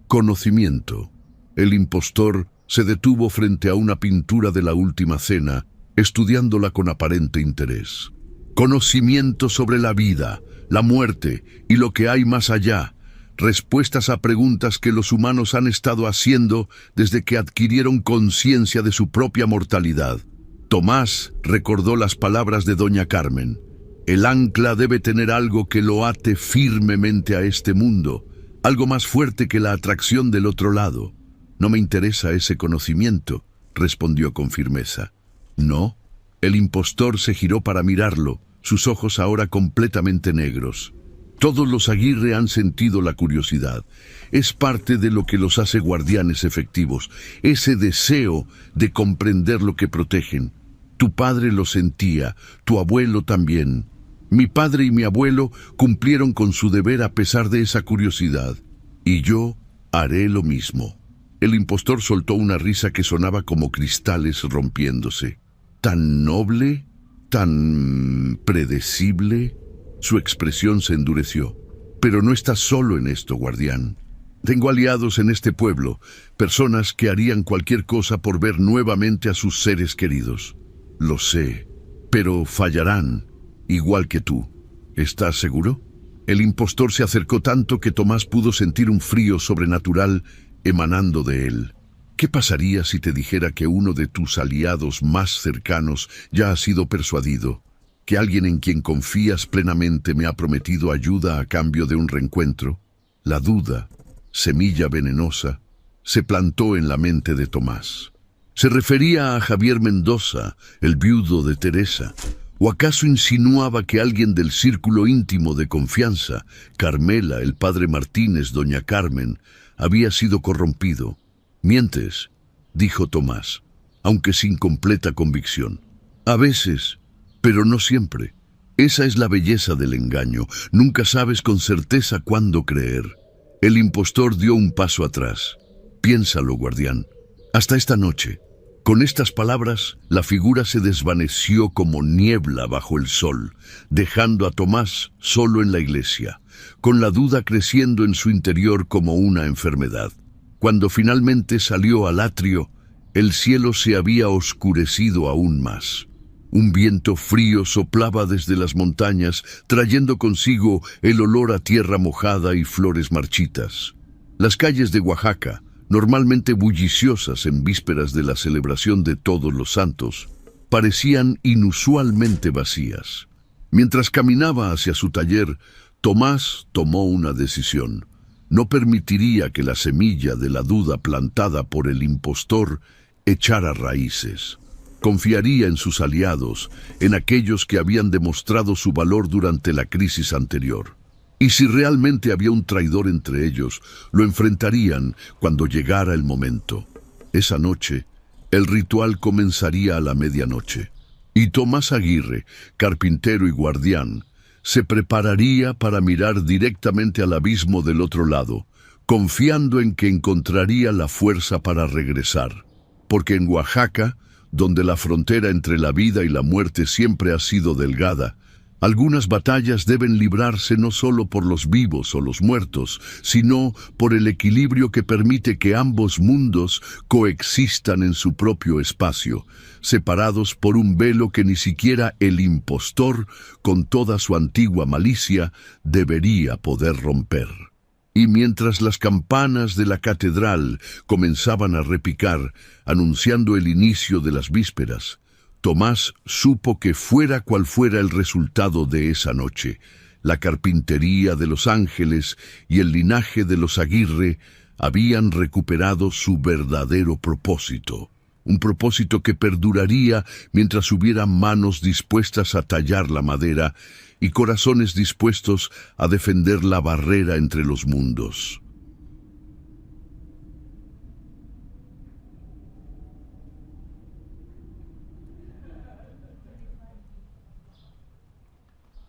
«Conocimiento». El impostor se detuvo frente a una pintura de la Última Cena, estudiándola con aparente interés. «Conocimiento sobre la vida, la muerte y lo que hay más allá. Respuestas a preguntas que los humanos han estado haciendo desde que adquirieron conciencia de su propia mortalidad». Tomás recordó las palabras de doña Carmen. «El ancla debe tener algo que lo ate firmemente a este mundo, algo más fuerte que la atracción del otro lado». «No me interesa ese conocimiento», respondió con firmeza. «¿No?». El impostor se giró para mirarlo, sus ojos ahora completamente negros. Todos los Aguirre han sentido la curiosidad. Es parte de lo que los hace guardianes efectivos, ese deseo de comprender lo que protegen. Tu padre lo sentía, tu abuelo también. Mi padre y mi abuelo cumplieron con su deber a pesar de esa curiosidad. Y yo haré lo mismo». El impostor soltó una risa que sonaba como cristales rompiéndose. «¿Tan noble? ¿Tan predecible?». Su expresión se endureció. «Pero no estás solo en esto, guardián. Tengo aliados en este pueblo, personas que harían cualquier cosa por ver nuevamente a sus seres queridos. Lo sé, pero fallarán, igual que tú. ¿Estás seguro?». El impostor se acercó tanto que Tomás pudo sentir un frío sobrenatural emanando de él. «¿Qué pasaría si te dijera que uno de tus aliados más cercanos ya ha sido persuadido? ¿Que alguien en quien confías plenamente me ha prometido ayuda a cambio de un reencuentro?» La duda, semilla venenosa, se plantó en la mente de Tomás. ¿Se refería a Javier Mendoza, el viudo de Teresa? ¿O acaso insinuaba que alguien del círculo íntimo de confianza, Carmela, el padre Martínez, doña Carmen, había sido corrompido? «Mientes», dijo Tomás, aunque sin completa convicción. «A veces, pero no siempre. Esa es la belleza del engaño. Nunca sabes con certeza cuándo creer». El impostor dio un paso atrás. «Piénsalo, guardián. Hasta esta noche». Con estas palabras, la figura se desvaneció como niebla bajo el sol, dejando a Tomás solo en la iglesia, con la duda creciendo en su interior como una enfermedad. Cuando finalmente salió al atrio, el cielo se había oscurecido aún más. Un viento frío soplaba desde las montañas, trayendo consigo el olor a tierra mojada y flores marchitas. Las calles de Oaxaca, normalmente bulliciosas en vísperas de la celebración de Todos los Santos, parecían inusualmente vacías. Mientras caminaba hacia su taller, Tomás tomó una decisión. No permitiría que la semilla de la duda plantada por el impostor echara raíces. Confiaría en sus aliados, en aquellos que habían demostrado su valor durante la crisis anterior. Y si realmente había un traidor entre ellos, lo enfrentarían cuando llegara el momento. Esa noche, el ritual comenzaría a la medianoche. Y Tomás Aguirre, carpintero y guardián, se prepararía para mirar directamente al abismo del otro lado, confiando en que encontraría la fuerza para regresar. Porque en Oaxaca, donde la frontera entre la vida y la muerte siempre ha sido delgada, algunas batallas deben librarse no solo por los vivos o los muertos, sino por el equilibrio que permite que ambos mundos coexistan en su propio espacio, separados por un velo que ni siquiera el impostor, con toda su antigua malicia, debería poder romper. Y mientras las campanas de la catedral comenzaban a repicar, anunciando el inicio de las vísperas, Tomás supo que fuera cual fuera el resultado de esa noche, la carpintería de los Ángeles y el linaje de los Aguirre habían recuperado su verdadero propósito. Un propósito que perduraría mientras hubiera manos dispuestas a tallar la madera y corazones dispuestos a defender la barrera entre los mundos.